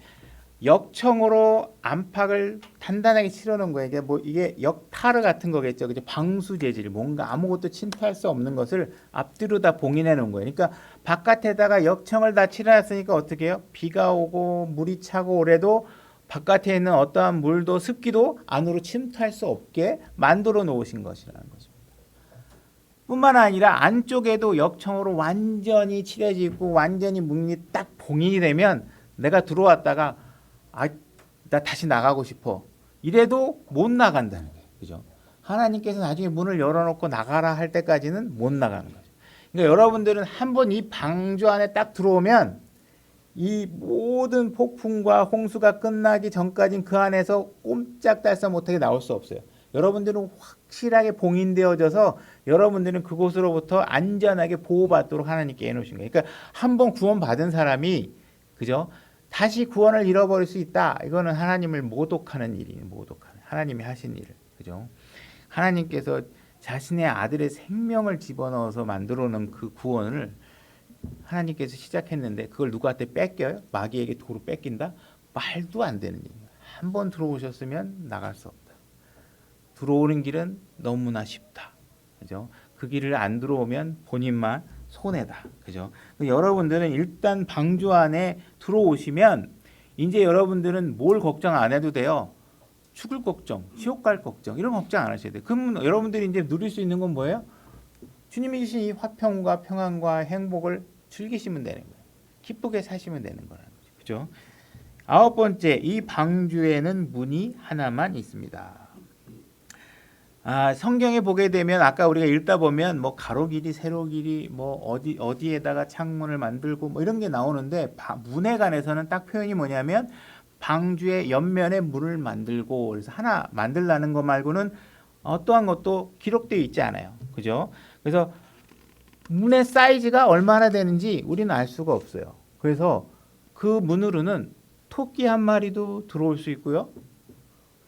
역청으로 안팎을 단단하게 칠해놓은 거예요. 이게 역타르 같은 거겠죠. 그죠? 방수 재질, 뭔가 아무것도 침투할 수 없는 것을 앞뒤로 다 봉인해 놓은 거예요. 그러니까 바깥에다가 역청을 다 칠해놨으니까 어떻게 해요? 비가 오고 물이 차고 오래도 바깥에 있는 어떠한 물도 습기도 안으로 침투할 수 없게 만들어 놓으신 것이라는 것입니다. 뿐만 아니라 안쪽에도 역청으로 완전히 칠해지고 완전히 문이 딱 봉인이 되면 내가 들어왔다가 나 다시 나가고 싶어. 이래도 못 나간다는 거예요. 그죠? 하나님께서 나중에 문을 열어놓고 나가라 할 때까지는 못 나가는 거죠. 그러니까 여러분들은 한번 이 방주 안에 딱 들어오면 이 모든 폭풍과 홍수가 끝나기 전까지는 그 안에서 꼼짝달싹 못하게 나올 수 없어요. 여러분들은 확실하게 봉인되어져서 여러분들은 그곳으로부터 안전하게 보호받도록 하나님께 해놓으신 거예요. 그러니까 한번 구원받은 사람이 그죠? 다시 구원을 잃어버릴 수 있다. 이거는 하나님을 모독하는 일이에요. 모독하는 하나님이 하신 일을 그죠? 하나님께서 자신의 아들의 생명을 집어넣어서 만들어놓은 그 구원을 하나님께서 시작했는데 그걸 누구한테 뺏겨요? 마귀에게 도로 뺏긴다? 말도 안 되는 일이에요. 한번 들어오셨으면 나갈 수 없다. 들어오는 길은 너무나 쉽다. 그죠? 그 길을 안 들어오면 본인만 손해다. 그죠? 여러분들은 일단 방주 안에 들어오시면 이제 여러분들은 뭘 걱정 안 해도 돼요. 죽을 걱정, 지옥 갈 걱정 이런 걱정 안 하셔야 돼요. 그럼 여러분들이 이제 누릴 수 있는 건 뭐예요? 주님이 주신 이 화평과 평안과 행복을 즐기시면 되는 거예요. 기쁘게 사시면 되는 거라는 거죠. 그죠? 아홉 번째, 이 방주에는 문이 하나만 있습니다. 성경에 보게 되면 아까 우리가 읽다 보면 뭐 가로 길이 세로 길이 뭐 어디에다가 창문을 만들고 뭐 이런 게 나오는데 문에 관해서는 딱 표현이 뭐냐면 방주의 옆면에 문을 만들고 그래서 하나 만들라는 거 말고는 어떠한 것도 기록되어 있지 않아요. 그죠? 그래서 문의 사이즈가 얼마나 되는지 우리는 알 수가 없어요. 그래서 그 문으로는 토끼 한 마리도 들어올 수 있고요.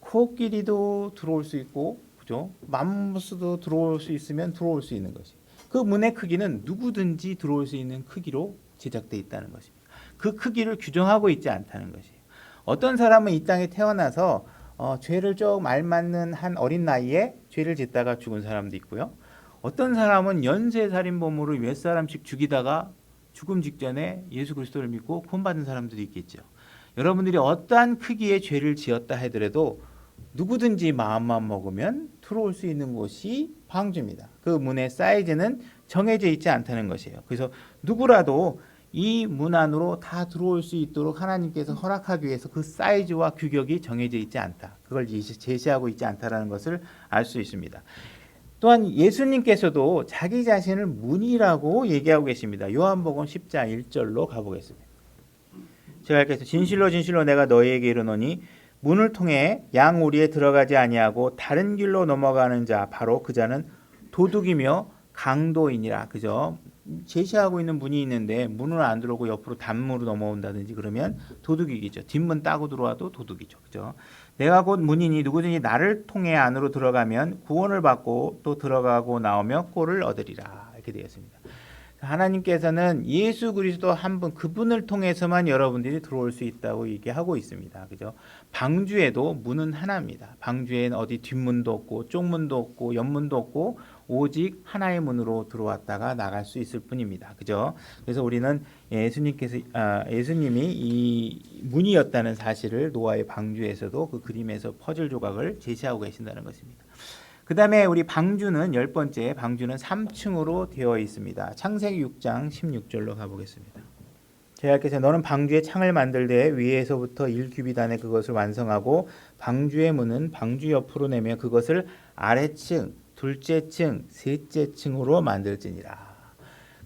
코끼리도 들어올 수 있고 그죠? 맘무스도 들어올 수 있으면 들어올 수 있는 것이. 그 문의 크기는 누구든지 들어올 수 있는 크기로 제작되어 있다는 것입니다. 그 크기를 규정하고 있지 않다는 것이에요. 어떤 사람은 이 땅에 태어나서 죄를 좀 알맞는 한 어린 나이에 죄를 짓다가 죽은 사람도 있고요. 어떤 사람은 연쇄살인범으로 몇 사람씩 죽이다가 죽음 직전에 예수 그리스도를 믿고 구원받은 사람들도 있겠죠. 여러분들이 어떠한 크기의 죄를 지었다 하더라도 누구든지 마음만 먹으면 들어올 수 있는 곳이 방주입니다. 그 문의 사이즈는 정해져 있지 않다는 것이에요. 그래서 누구라도 이 문 안으로 다 들어올 수 있도록 하나님께서 허락하기 위해서 그 사이즈와 규격이 정해져 있지 않다. 그걸 제시하고 있지 않다라는 것을 알 수 있습니다. 또한 예수님께서도 자기 자신을 문이라고 얘기하고 계십니다. 요한복음 10장 1절로 가보겠습니다. 제가 읽겠습니다. 진실로 진실로 내가 너희에게 이르노니 문을 통해 양 오리에 들어가지 아니하고 다른 길로 넘어가는 자 바로 그 자는 도둑이며 강도이니라. 그죠? 제시하고 있는 문이 있는데 문을 안 들어오고 옆으로 단문으로 넘어온다든지 그러면 도둑이겠죠. 뒷문 따고 들어와도 도둑이죠. 그죠? 내가 곧 문이니 누구든지 나를 통해 안으로 들어가면 구원을 받고 또 들어가고 나오며 꼴을 얻으리라. 이렇게 되었습니다. 하나님께서는 예수 그리스도 한 분 그분을 통해서만 여러분들이 들어올 수 있다고 얘기하고 있습니다. 그죠? 방주에도 문은 하나입니다. 방주에는 어디 뒷문도 없고 쪽문도 없고 옆문도 없고 오직 하나의 문으로 들어왔다가 나갈 수 있을 뿐입니다. 그죠? 그래서 우리는 예수님이 이 문이었다는 사실을 노아의 방주에서도 그 그림에서 퍼즐 조각을 제시하고 계신다는 것입니다. 그 다음에 우리 방주는 10번째 방주는 3층으로 되어 있습니다. 창세기 6장 16절로 가보겠습니다. 제가 너는 방주에 창을 만들되 위에서부터 1규빗 안에 그것을 완성하고 방주의 문은 방주 옆으로 내며 그것을 아래층, 둘째 층, 셋째 층으로 만들지니라.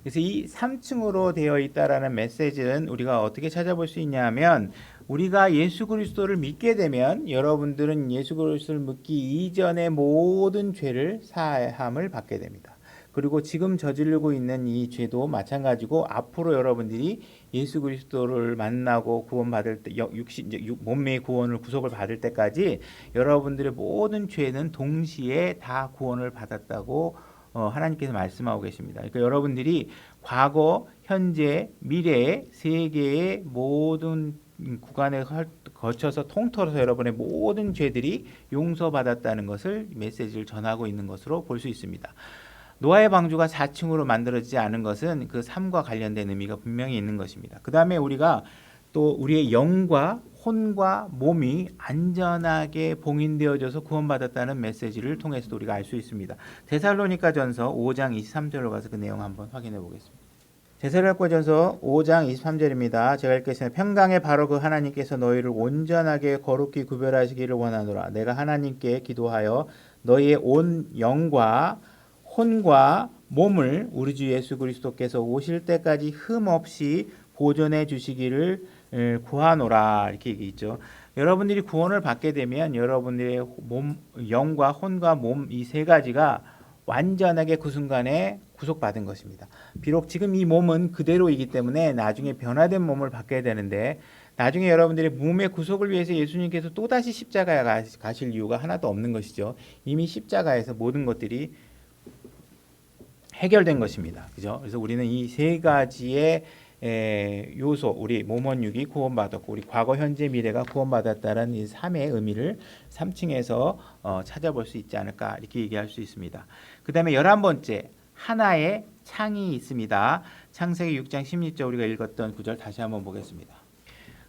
그래서 이 3층으로 되어 있다라는 메시지는 우리가 어떻게 찾아볼 수 있냐 하면 우리가 예수 그리스도를 믿게 되면 여러분들은 예수 그리스도를 믿기 이전의 모든 죄를 사함을 받게 됩니다. 그리고 지금 저지르고 있는 이 죄도 마찬가지고 앞으로 여러분들이 예수 그리스도를 만나고 구원받을 때 몸매의 구원을 구속을 받을 때까지 여러분들의 모든 죄는 동시에 다 구원을 받았다고 하나님께서 말씀하고 계십니다. 그러니까 여러분들이 과거, 현재, 미래 세 개의 모든 구간에 거쳐서 통틀어서 여러분의 모든 죄들이 용서받았다는 것을 메시지를 전하고 있는 것으로 볼 수 있습니다. 노아의 방주가 4층으로 만들어지지 않은 것은 그 삶과 관련된 의미가 분명히 있는 것입니다. 그 다음에 우리가 또 우리의 영과 혼과 몸이 안전하게 봉인되어져서 구원받았다는 메시지를 통해서도 우리가 알 수 있습니다. 데살로니가전서 5장 23절로 가서 그 내용 한번 확인해 보겠습니다. 데살로니가전서 5장 23절입니다. 제가 읽겠습니다. 평강의 바로 그 하나님께서 너희를 온전하게 거룩히 구별하시기를 원하노라. 내가 하나님께 기도하여 너희의 온 영과 혼과 몸을 우리 주 예수 그리스도께서 오실 때까지 흠 없이 보존해 주시기를 구하노라. 이렇게 얘기했죠. 여러분들이 구원을 받게 되면 여러분들의 몸, 영과 혼과 몸 이 세 가지가 완전하게 그 순간에 구속받은 것입니다. 비록 지금 이 몸은 그대로이기 때문에 나중에 변화된 몸을 받게 되는데 나중에 여러분들의 몸의 구속을 위해서 예수님께서 또다시 십자가에 가실 이유가 하나도 없는 것이죠. 이미 십자가에서 모든 것들이 해결된 것입니다. 그죠? 그래서 우리는 이 세 가지의 요소, 우리 몸원육이 구원받았고 우리 과거, 현재, 미래가 구원받았다는 이 3의 의미를 3층에서 찾아볼 수 있지 않을까 이렇게 얘기할 수 있습니다. 그 다음에 11번째 하나의 창이 있습니다. 창세기 6장 16절 우리가 읽었던 구절 다시 한번 보겠습니다.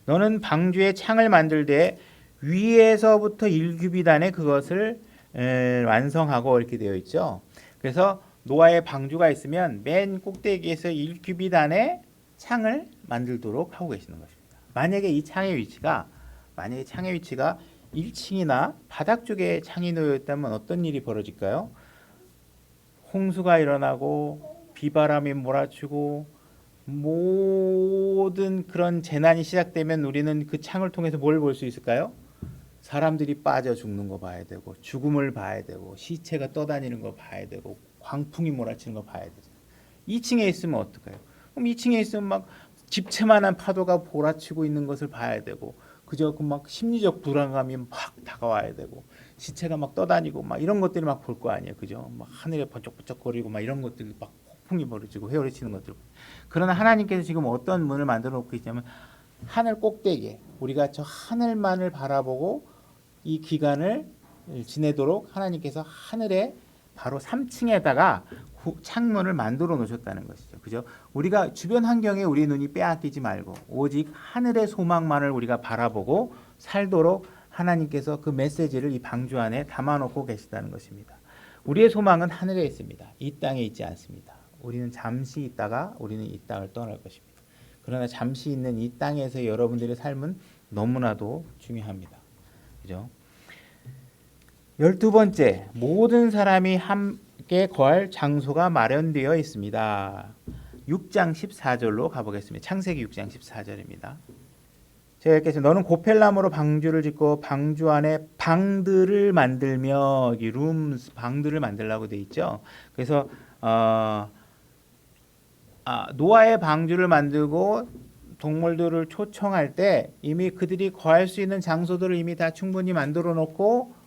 너는 방주에 창을 만들되 위에서부터 1규빗 안에 그것을 완성하고 이렇게 되어 있죠. 그래서 노아의 방주가 있으면 맨 꼭대기에서 1규빗 안에 창을 만들도록 하고 계시는 것입니다. 만약에 이 창의 위치가 1층이나 바닥 쪽에 창이 놓여 있다면 어떤 일이 벌어질까요? 홍수가 일어나고 비바람이 몰아치고 모든 그런 재난이 시작되면 우리는 그 창을 통해서 뭘 볼 수 있을까요? 사람들이 빠져 죽는 거 봐야 되고 죽음을 봐야 되고 시체가 떠다니는 거 봐야 되고 광풍이 몰아치는 거 봐야 되죠. 2층에 있으면 어떨까요? 그럼 2층에 있으면 막 집채만한 파도가 몰아치고 있는 것을 봐야 되고 그저 그 막 심리적 불안감이 막 다가와야 되고 시체가 막 떠다니고 막 이런 것들이 막 볼 거 아니에요. 그죠? 막 하늘에 번쩍번쩍거리고 막 이런 것들이 막 폭풍이 벌어지고 헤어리치는 것들. 그러나 하나님께서 지금 어떤 문을 만들어 놓고 있냐면 하늘 꼭대기에 우리가 저 하늘만을 바라보고 이 기간을 지내도록 하나님께서 하늘에 바로 3층에다가 창문을 만들어 놓으셨다는 것이죠. 그죠? 우리가 주변 환경에 우리 눈이 빼앗기지 말고 오직 하늘의 소망만을 우리가 바라보고 살도록 하나님께서 그 메시지를 이 방주 안에 담아놓고 계시다는 것입니다. 우리의 소망은 하늘에 있습니다. 이 땅에 있지 않습니다. 우리는 잠시 있다가 우리는 이 땅을 떠날 것입니다. 그러나 잠시 있는 이 땅에서 여러분들의 삶은 너무나도 중요합니다. 그죠? 12번째, 모든 사람이 함께 거할 장소가 마련되어 있습니다. 6장 14절로 가보겠습니다. 창세기 6장 14절입니다. 제가 읽겠습니다. 너는 고펠나무로 방주를 짓고 방주 안에 방들을 만들며 여기 룸스 방들을 만들라고 돼 있죠. 그래서 노아의 방주를 만들고 동물들을 초청할 때 이미 그들이 거할 수 있는 장소들을 이미 다 충분히 만들어 놓고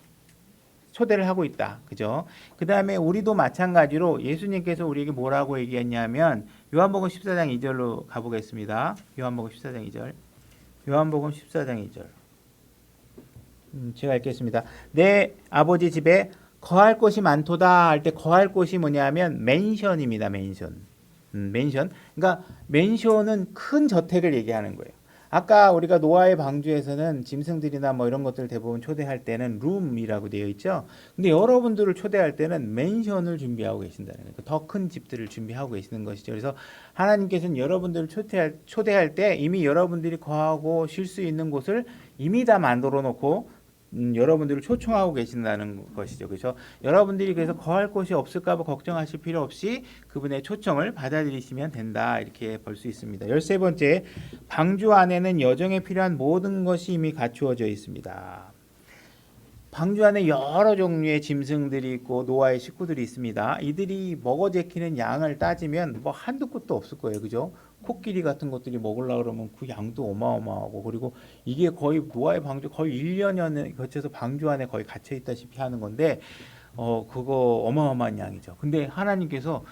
초대를 하고 있다. 그죠? 그 다음에 우리도 마찬가지로 예수님께서 우리에게 뭐라고 얘기했냐면 요한복음 14장 2절로 가보겠습니다. 요한복음 14장 2절. 요한복음 14장 2절. 제가 읽겠습니다. 내 아버지 집에 거할 곳이 많도다 할 때 거할 곳이 뭐냐면 맨션입니다. 맨션. 맨션. 그러니까 맨션은 큰 저택을 얘기하는 거예요. 아까 우리가 노아의 방주에서는 짐승들이나 뭐 이런 것들 대부분 초대할 때는 룸이라고 되어 있죠. 근데 여러분들을 초대할 때는 맨션을 준비하고 계신다는 거예요. 더 큰 집들을 준비하고 계시는 것이죠. 그래서 하나님께서는 여러분들을 초대할 때 이미 여러분들이 거하고 쉴 수 있는 곳을 이미 다 만들어 놓고 여러분들을 초청하고 계신다는 것이죠. 그렇죠? 여러분들이 그래서 거할 곳이 없을까 봐 걱정하실 필요 없이 그분의 초청을 받아들이시면 된다. 이렇게 볼 수 있습니다. 13번째, 방주 안에는 여정에 필요한 모든 것이 이미 갖추어져 있습니다. 방주 안에 여러 종류의 짐승들이 있고 노아의 식구들이 있습니다. 이들이 먹어 제키는 양을 따지면 뭐 한두 끝도 없을 거예요. 그죠? 코끼리 같은 것들이 먹으려고 그러면 그 양도 어마어마하고, 그리고 이게 거의 노아의 방주 거의 1년에 거쳐서 방주 안에 거의 갇혀 있다시피 하는 건데 그거 어마어마한 양이죠. 근데 하나님께서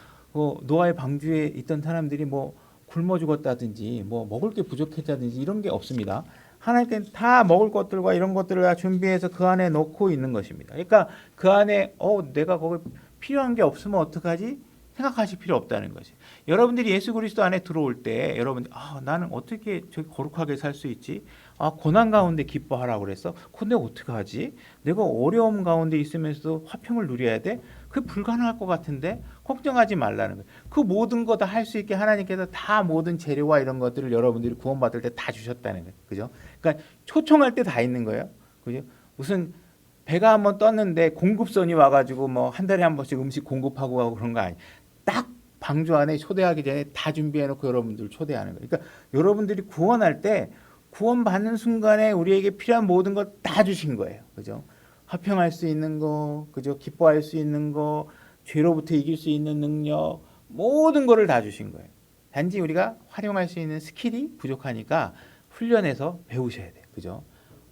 노아의 방주에 있던 사람들이 뭐 굶어 죽었다든지 뭐 먹을 게 부족했다든지 이런 게 없습니다. 하나님께는 다 먹을 것들과 이런 것들을 다 준비해서 그 안에 넣고 있는 것입니다. 그러니까 그 안에 내가 거기 필요한 게 없으면 어떡하지? 생각하실 필요 없다는 거지. 여러분들이 예수 그리스도 안에 들어올 때 여러분들 나는 어떻게 저기 거룩하게 살 수 있지? 고난 가운데 기뻐하라고 그랬어. 근데 어떻게 하지? 내가 어려움 가운데 있으면서도 화평을 누려야 돼? 그게 불가능할 것 같은데 걱정하지 말라는 거예요. 그 모든 거 다 할 수 있게 하나님께서 다 모든 재료와 이런 것들을 여러분들이 구원받을 때 다 주셨다는 거예요. 그죠? 그러니까 초청할 때 다 있는 거예요. 그죠? 무슨 배가 한번 떴는데 공급선이 와가지고 뭐 한 달에 한 번씩 음식 공급하고 가고 그런 거 아니에요. 딱 방주 안에 초대하기 전에 다 준비해놓고 여러분들을 초대하는 거예요. 그러니까 여러분들이 구원할 때 구원받는 순간에 우리에게 필요한 모든 걸 다 주신 거예요. 그죠? 화평할 수 있는 거, 그죠? 기뻐할 수 있는 거, 죄로부터 이길 수 있는 능력, 모든 거를 다 주신 거예요. 단지 우리가 활용할 수 있는 스킬이 부족하니까 훈련해서 배우셔야 돼요. 그죠?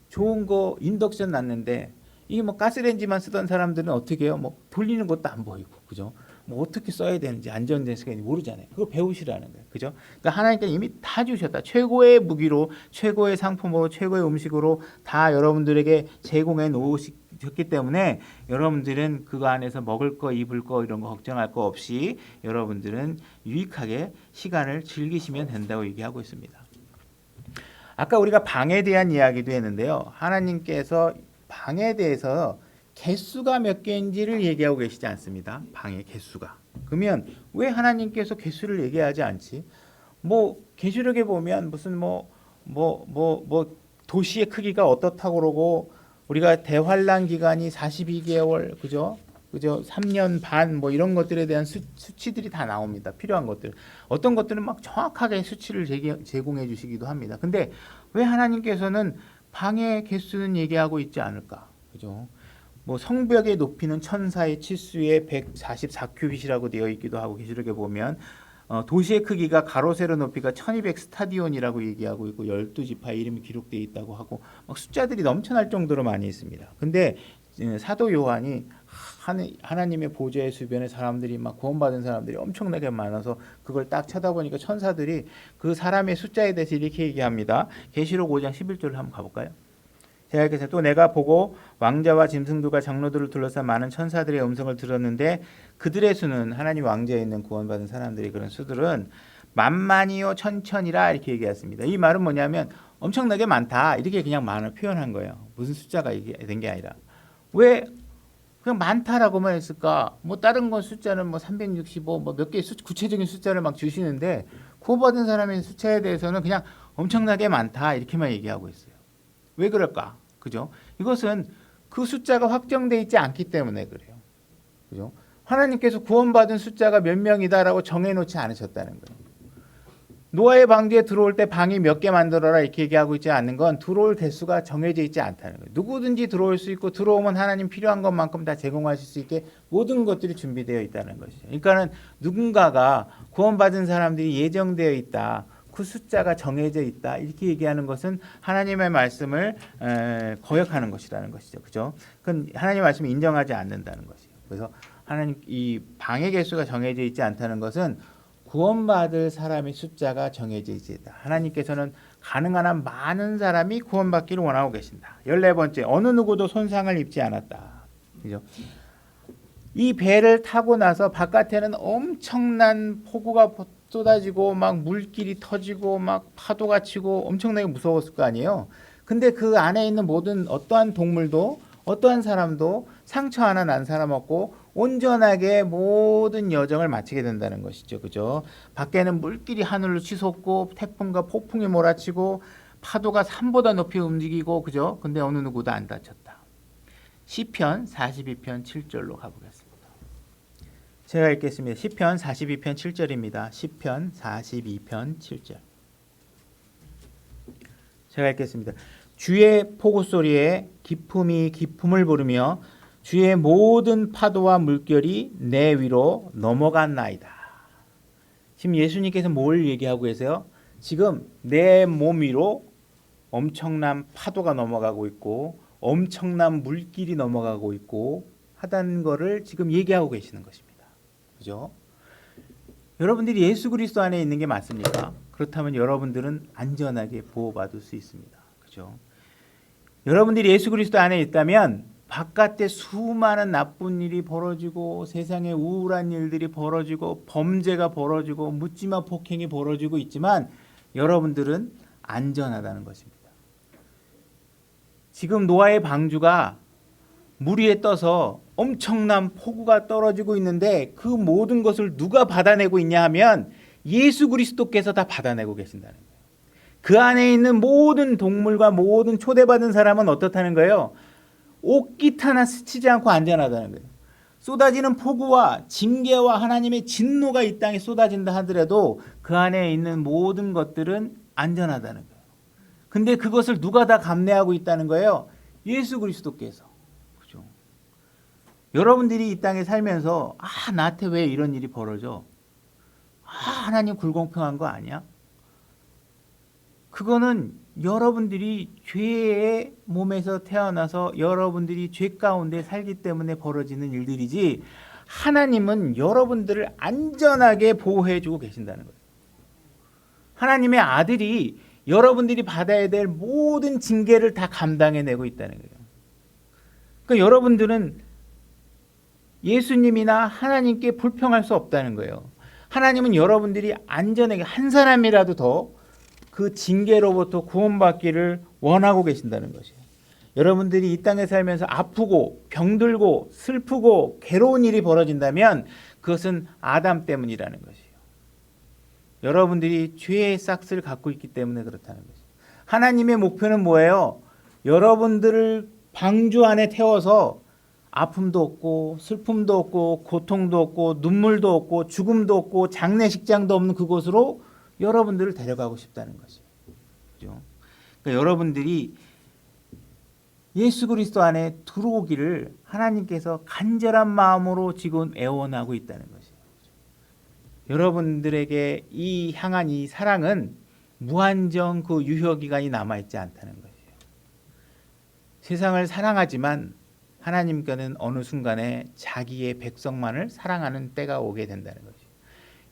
좋은 거 인덕션 났는데 이게 뭐 가스레인지만 쓰던 사람들은 어떻게 해요? 뭐 돌리는 것도 안 보이고, 그죠? 뭐 어떻게 써야 되는지 안전된 스킬이 모르잖아요. 그걸 배우시라는 거예요. 그죠? 그러니까 하나님께서 이미 다 주셨다. 최고의 무기로, 최고의 상품으로, 최고의 음식으로 다 여러분들에게 제공해 놓으셨기 때문에 여러분들은 그거 안에서 먹을 거, 입을 거 이런 거 걱정할 거 없이 여러분들은 유익하게 시간을 즐기시면 된다고 얘기하고 있습니다. 아까 우리가 방에 대한 이야기도 했는데요. 하나님께서 방에 대해서 개수가 몇 개인지를 얘기하고 계시지 않습니다. 방의 개수가. 그러면 왜 하나님께서 개수를 얘기하지 않지? 뭐 계시록에 보면 무슨 뭐 도시의 크기가 어떻다고 그러고 우리가 대환란 기간이 42개월 그죠? 3년 반 뭐 이런 것들에 대한 수치들이 다 나옵니다. 필요한 것들. 어떤 것들은 막 정확하게 수치를 제공해 주시기도 합니다. 근데 왜 하나님께서는 방의 개수는 얘기하고 있지 않을까? 그죠? 뭐 성벽의 높이는 천사의 치수에 144큐빗이라고 되어 있기도 하고 계시록에 보면 도시의 크기가 가로 세로 높이가 1200 스타디온이라고 얘기하고 있고 12지파 이름이 기록되어 있다고 하고 막 숫자들이 넘쳐날 정도로 많이 있습니다. 근데 사도 요한이 하나님의 보좌의 주변에 사람들이 막 구원받은 사람들이 엄청나게 많아서 그걸 딱 쳐다보니까 천사들이 그 사람의 숫자에 대해서 이렇게 얘기합니다. 계시록 5장 11절을 한번 가볼까요? 제가 이렇게 또 내가 보고 왕자와 짐승들과 장로들을 둘러싼 많은 천사들의 음성을 들었는데 그들의 수는 하나님 왕좌에 있는 구원받은 사람들이 그런 수들은 만만이요 천천이라 이렇게 얘기했습니다. 이 말은 뭐냐면 엄청나게 많다 이렇게 그냥 많을 표현한 거예요. 무슨 숫자가 된 게 아니라 왜 그냥 많다라고만 했을까? 뭐 다른 건 숫자는 뭐 365 뭐 몇 개 구체적인 숫자를 막 주시는데 구원받은 사람의 숫자에 대해서는 그냥 엄청나게 많다 이렇게만 얘기하고 있어요. 왜 그럴까? 그죠? 이것은 그 숫자가 확정되어 있지 않기 때문에 그래요. 그죠? 하나님께서 구원받은 숫자가 몇 명이다라고 정해놓지 않으셨다는 거예요. 노아의 방주에 들어올 때 방이 몇 개 만들어라 이렇게 얘기하고 있지 않는 건 들어올 개수가 정해져 있지 않다는 거예요. 누구든지 들어올 수 있고 들어오면 하나님 필요한 것만큼 다 제공하실 수 있게 모든 것들이 준비되어 있다는 것이죠. 그러니까는 누군가가 구원받은 사람들이 예정되어 있다. 그 숫자가 정해져 있다 이렇게 얘기하는 것은 하나님의 말씀을 거역하는 것이라는 것이죠. 그죠? 그건 하나님의 말씀을 인정하지 않는다는 것이에요. 그래서 하나님 이 방의 개수가 정해져 있지 않다는 것은 구원받을 사람의 숫자가 정해져 있다. 하나님께서는 가능한 한 많은 사람이 구원받기를 원하고 계신다. 14번째, 어느 누구도 손상을 입지 않았다. 그죠? 이 배를 타고 나서 바깥에는 엄청난 폭우가 쏟아지고 막 물길이 터지고 막 파도가 치고 엄청나게 무서웠을 거 아니에요. 근데 그 안에 있는 모든 어떠한 동물도 어떠한 사람도 상처 하나 난 사람 없고 온전하게 모든 여정을 마치게 된다는 것이죠. 그죠? 밖에는 물길이 하늘로 치솟고 태풍과 폭풍이 몰아치고 파도가 산보다 높이 움직이고 그죠? 근데 어느 누구도 안 다쳤다. 시편 42편 7절로 가보겠습니다. 제가 읽겠습니다. 시편 42편 7절입니다. 시편 42편 7절. 제가 읽겠습니다. 주의 폭우 소리에 기품이 기품을 부르며 주의 모든 파도와 물결이 내 위로 넘어갔나이다. 지금 예수님께서 뭘 얘기하고 계세요? 지금 내 몸 위로 엄청난 파도가 넘어가고 있고 엄청난 물길이 넘어가고 있고 하다는 것을 지금 얘기하고 계시는 것입니다. 그죠? 여러분들이 예수 그리스도 안에 있는 게 맞습니까? 그렇다면 여러분들은 안전하게 보호받을 수 있습니다. 그죠? 여러분들이 예수 그리스도 안에 있다면 바깥에 수많은 나쁜 일이 벌어지고 세상에 우울한 일들이 벌어지고 범죄가 벌어지고 묻지마 폭행이 벌어지고 있지만 여러분들은 안전하다는 것입니다. 지금 노아의 방주가 물 위에 떠서 엄청난 폭우가 떨어지고 있는데 그 모든 것을 누가 받아내고 있냐 하면 예수 그리스도께서 다 받아내고 계신다는 거예요. 그 안에 있는 모든 동물과 모든 초대받은 사람은 어떻다는 거예요? 옷깃 하나 스치지 않고 안전하다는 거예요. 쏟아지는 폭우와 징계와 하나님의 진노가 이 땅에 쏟아진다 하더라도 그 안에 있는 모든 것들은 안전하다는 거예요. 근데 그것을 누가 다 감내하고 있다는 거예요? 예수 그리스도께서. 그죠? 여러분들이 이 땅에 살면서 나한테 왜 이런 일이 벌어져? 하나님 불공평한 거 아니야? 그거는 여러분들이 죄의 몸에서 태어나서 여러분들이 죄 가운데 살기 때문에 벌어지는 일들이지 하나님은 여러분들을 안전하게 보호해주고 계신다는 거예요. 하나님의 아들이 여러분들이 받아야 될 모든 징계를 다 감당해내고 있다는 거예요. 그러니까 여러분들은 예수님이나 하나님께 불평할 수 없다는 거예요. 하나님은 여러분들이 안전하게 한 사람이라도 더 그 징계로부터 구원받기를 원하고 계신다는 것이에요. 여러분들이 이 땅에 살면서 아프고 병들고 슬프고 괴로운 일이 벌어진다면 그것은 아담 때문이라는 것이에요. 여러분들이 죄의 싹스를 갖고 있기 때문에 그렇다는 것이에요. 하나님의 목표는 뭐예요? 여러분들을 방주 안에 태워서 아픔도 없고 슬픔도 없고 고통도 없고 눈물도 없고 죽음도 없고 장례식장도 없는 그곳으로 여러분들을 데려가고 싶다는 것이에요. 그죠? 그러니까 여러분들이 예수 그리스도 안에 들어오기를 하나님께서 간절한 마음으로 지금 애원하고 있다는 것이에요. 여러분들에게 향한 이 사랑은 무한정 그 유효 기간이 남아있지 않다는 것이에요. 세상을 사랑하지만 하나님께는 어느 순간에 자기의 백성만을 사랑하는 때가 오게 된다는 것이에요.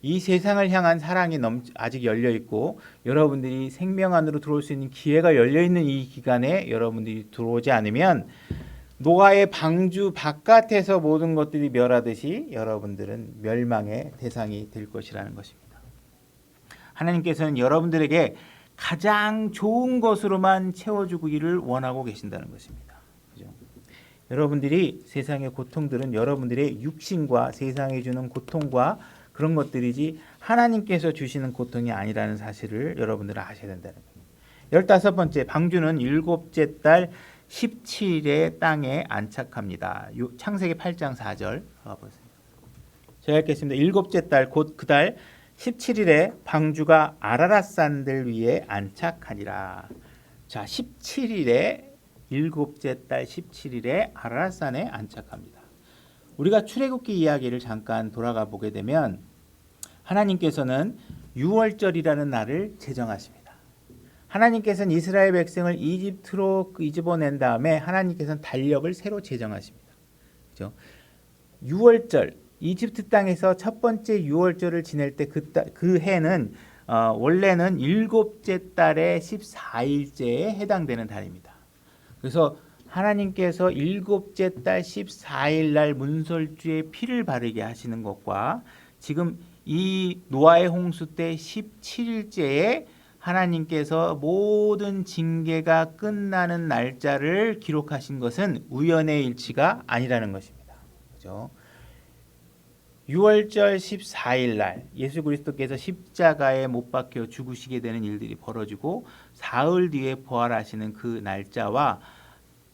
이 세상을 향한 사랑이 아직 열려 있고 여러분들이 생명 안으로 들어올 수 있는 기회가 열려 있는 이 기간에 여러분들이 들어오지 않으면 노아의 방주 바깥에서 모든 것들이 멸하듯이 여러분들은 멸망의 대상이 될 것이라는 것입니다. 하나님께서는 여러분들에게 가장 좋은 것으로만 채워주기를 원하고 계신다는 것입니다. 그죠? 여러분들이 세상의 고통들은 여러분들의 육신과 세상이 주는 고통과 그런 것들이지 하나님께서 주시는 고통이 아니라는 사실을 여러분들은 아셔야 된다는 거예요. 15번째, 방주는 7째 달 17일에 땅에 안착합니다. 창세기 8장 4절 가보세요. 제가 읽겠습니다. 7째 달 곧 그 달 17일에 방주가 아라랏 산들 위에 안착하니라. 자, 17일에 7째 달 17일에 아라랏 산에 안착합니다. 우리가 출애굽기 이야기를 잠깐 돌아가 보게 되면 하나님께서는 6월절이라는 날을 제정하십니다. 하나님께서는 이스라엘 백성을 이집트로 이집어낸 다음에 하나님께서는 달력을 새로 제정하십니다. 그죠? 6월절, 이집트 땅에서 첫 번째 유월절을 지낼 때 그 해는 원래는 일곱째 달의 14일째에 해당되는 달입니다. 그래서 하나님께서 일곱째 달 14일 날 문설주에 피를 바르게 하시는 것과 지금 이 노아의 홍수 때 17일째에 하나님께서 모든 징계가 끝나는 날짜를 기록하신 것은 우연의 일치가 아니라는 것입니다. 그죠? 6월절 14일 날 예수 그리스도께서 십자가에 못 박혀 죽으시게 되는 일들이 벌어지고 사흘 뒤에 부활하시는 그 날짜와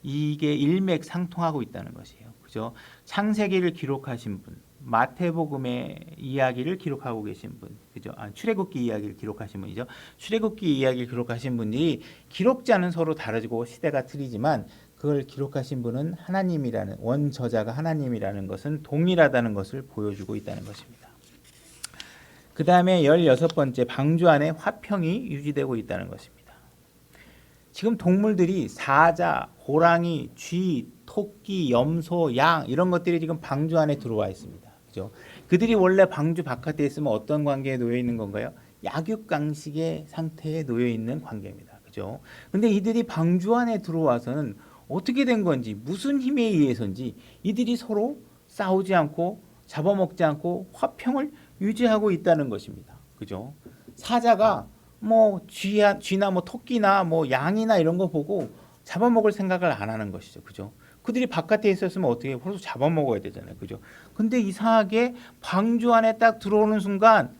이게 일맥상통하고 있다는 것이에요. 그죠? 창세기를 기록하신 분, 마태복음의 이야기를 기록하고 계신 분, 그죠? 출애굽기 이야기를 기록하신 분이죠. 출애굽기 이야기를 기록하신 분이 기록자는 서로 다르고 시대가 틀리지만 그걸 기록하신 분은 하나님이라는 원저자가 하나님이라는 것은 동일하다는 것을 보여주고 있다는 것입니다. 그 다음에 16번째 방주 안에 화평이 유지되고 있다는 것입니다. 지금 동물들이 사자, 호랑이, 쥐, 토끼, 염소, 양 이런 것들이 지금 방주 안에 들어와 있습니다. 그죠? 그들이 원래 방주 바깥에 있으면 어떤 관계에 놓여 있는 건가요? 약육강식의 상태에 놓여 있는 관계입니다. 그죠? 근데 이들이 방주 안에 들어와서는 어떻게 된 건지 무슨 힘에 의해서인지 이들이 서로 싸우지 않고 잡아먹지 않고 화평을 유지하고 있다는 것입니다. 그죠? 사자가 뭐 쥐나 뭐 토끼나 뭐 양이나 이런 거 보고 잡아먹을 생각을 안 하는 것이죠. 그죠? 그들이 바깥에 있었으면 어떻게 서로 잡아먹어야 되잖아요. 그죠? 근데 이상하게 방주 안에 딱 들어오는 순간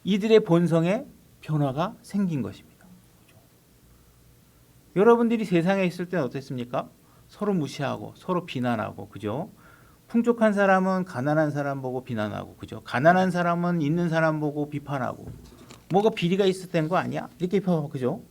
이들의 본성에 변화가 생긴 것입니다. 여러분들이 세상에 있을 때는 어땠습니까? 서로 무시하고 서로 비난하고 그죠? 풍족한 사람은 가난한 사람 보고 비난하고 그죠? 가난한 사람은 있는 사람 보고 비판하고 뭐가 비리가 있었던 거 아니야? 이렇게 그죠?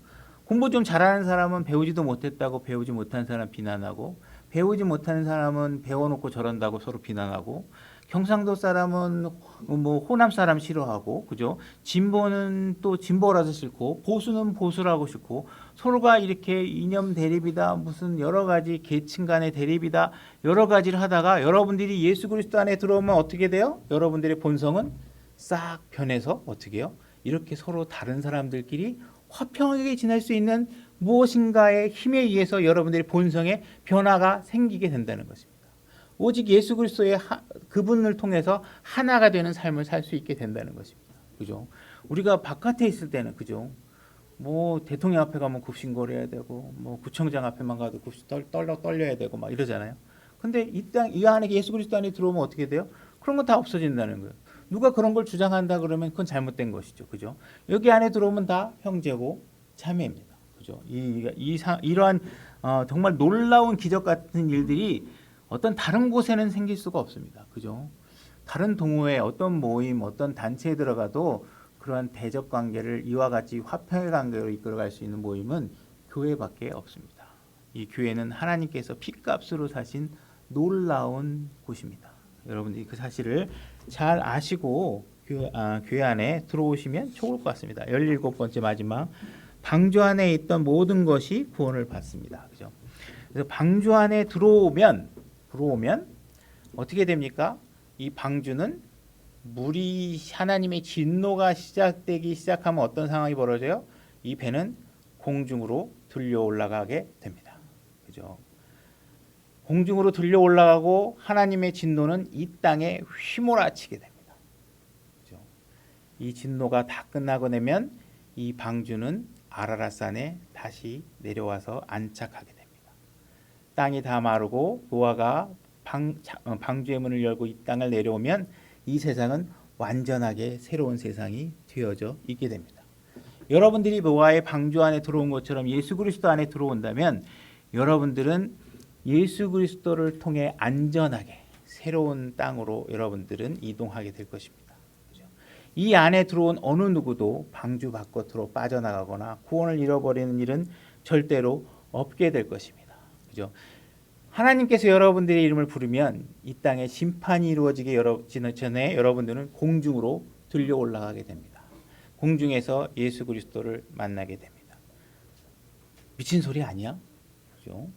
공부 좀 잘하는 사람은 배우지도 못했다고 배우지 못한 사람 비난하고 배우지 못하는 사람은 배워놓고 저런다고 서로 비난하고 경상도 사람은 뭐 호남 사람 싫어하고 그죠? 진보는 또 진보라서 싫고 보수는 보수라고 싫고 서로가 이렇게 이념 대립이다 무슨 여러 가지 계층 간의 대립이다 여러 가지를 하다가 여러분들이 예수 그리스도 안에 들어오면 어떻게 돼요? 여러분들의 본성은 싹 변해서 어떻게 해요? 이렇게 서로 다른 사람들끼리 화평하게 지낼 수 있는 무엇인가의 힘에 의해서 여러분들의 본성에 변화가 생기게 된다는 것입니다. 오직 예수 그리스도의 그분을 통해서 하나가 되는 삶을 살 수 있게 된다는 것입니다. 그죠? 우리가 바깥에 있을 때는 그죠? 뭐 대통령 앞에 가면 굽신거려야 되고 뭐 구청장 앞에만 가도 떨려야 되고 막 이러잖아요. 근데 이 안에 예수 그리스도 안에 들어오면 어떻게 돼요? 그런 건 다 없어진다는 거예요. 누가 그런 걸 주장한다 그러면 그건 잘못된 것이죠. 그죠? 여기 안에 들어오면 다 형제고 자매입니다. 그죠? 이러한 정말 놀라운 기적 같은 일들이 어떤 다른 곳에는 생길 수가 없습니다. 그죠? 다른 동호회, 어떤 모임, 어떤 단체에 들어가도 그러한 대적 관계를 이와 같이 화평의 관계로 이끌어갈 수 있는 모임은 교회밖에 없습니다. 이 교회는 하나님께서 핏값으로 사신 놀라운 곳입니다. 여러분들이 그 사실을 잘 아시고 교회 안에 들어오시면 좋을 것 같습니다. 17번째 마지막 방주 안에 있던 모든 것이 구원을 받습니다. 그죠? 그래서 방주 안에 들어오면 어떻게 됩니까? 이 방주는 물이 하나님의 진노가 시작하면 어떤 상황이 벌어져요? 이 배는 공중으로 들려 올라가게 됩니다. 그죠? 공중으로 들려 올라가고 하나님의 진노는 이 땅에 휘몰아치게 됩니다. 그죠? 이 진노가 다 끝나고 나면 이 방주는 아라랏산에 다시 내려와서 안착하게 됩니다. 땅이 다 마르고 노아가 방주의 문을 열고 이 땅을 내려오면 이 세상은 완전하게 새로운 세상이 되어져 있게 됩니다. 여러분들이 노아의 방주 안에 들어온 것처럼 예수 그리스도 안에 들어온다면 여러분들은 예수 그리스도를 통해 안전하게 새로운 땅으로 여러분들은 이동하게 될 것입니다. 그렇죠? 이 안에 들어온 어느 누구도 방주 바깥으로 빠져나가거나 구원을 잃어버리는 일은 절대로 없게 될 것입니다. 그죠? 하나님께서 여러분들의 이름을 부르면 이 땅에 심판이 이루어지기 전에 여러분들은 공중으로 들려 올라가게 됩니다. 공중에서 예수 그리스도를 만나게 됩니다. 미친 소리 아니야? 그죠?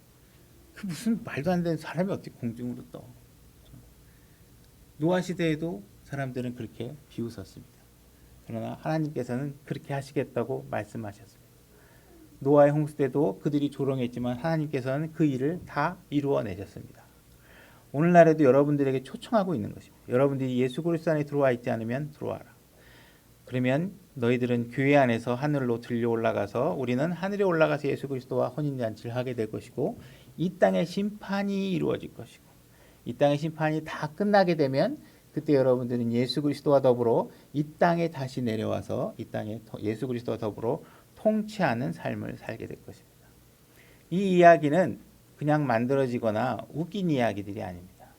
그 무슨 말도 안 되는 사람이 어떻게 공중으로 떠? 노아 시대에도 사람들은 그렇게 비웃었습니다. 그러나 하나님께서는 그렇게 하시겠다고 말씀하셨습니다. 노아의 홍수 때도 그들이 조롱했지만 하나님께서는 그 일을 다 이루어내셨습니다. 오늘날에도 여러분들에게 초청하고 있는 것입니다. 여러분들이 예수 그리스도 안에 들어와 있지 않으면 들어와라. 그러면 너희들은 교회 안에서 하늘로 들려 올라가서 우리는 하늘에 올라가서 예수 그리스도와 혼인잔치를 하게 될 것이고 이 땅의 심판이 이루어질 것이고 이 땅의 심판이 다 끝나게 되면 그때 여러분들은 예수 그리스도와 더불어 이 땅에 다시 내려와서 이 땅에 예수 그리스도와 더불어 통치하는 삶을 살게 될 것입니다. 이 이야기는 그냥 만들어지거나 웃긴 이야기들이 아닙니다.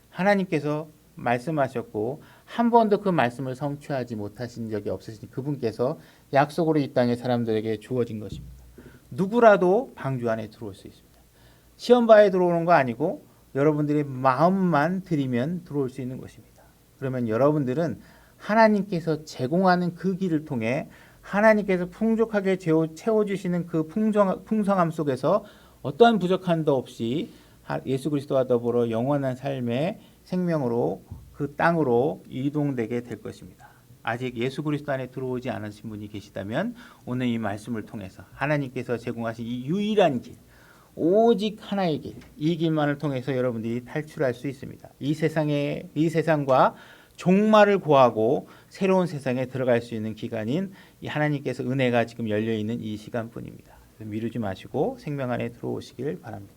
하나님께서 말씀하셨고 한 번도 그 말씀을 성취하지 못하신 적이 없으신 그분께서 약속으로 이 땅의 사람들에게 주어진 것입니다. 누구라도 방주 안에 들어올 수 있습니다. 시험바에 들어오는 거 아니고 여러분들의 마음만 들이면 들어올 수 있는 것입니다. 그러면 여러분들은 하나님께서 제공하는 그 길을 통해 하나님께서 풍족하게 채워주시는 그 풍성함 속에서 어떠한 부족함도 없이 예수 그리스도와 더불어 영원한 삶의 생명으로 그 땅으로 이동되게 될 것입니다. 아직 예수 그리스도 안에 들어오지 않으신 분이 계시다면 오늘 이 말씀을 통해서 하나님께서 제공하신 이 유일한 길, 오직 하나의 길, 이 길만을 통해서 여러분들이 탈출할 수 있습니다. 이 세상과 종말을 고하고 새로운 세상에 들어갈 수 있는 기간인 이 하나님께서 은혜가 지금 열려 있는 이 시간뿐입니다. 미루지 마시고 생명 안에 들어오시길 바랍니다.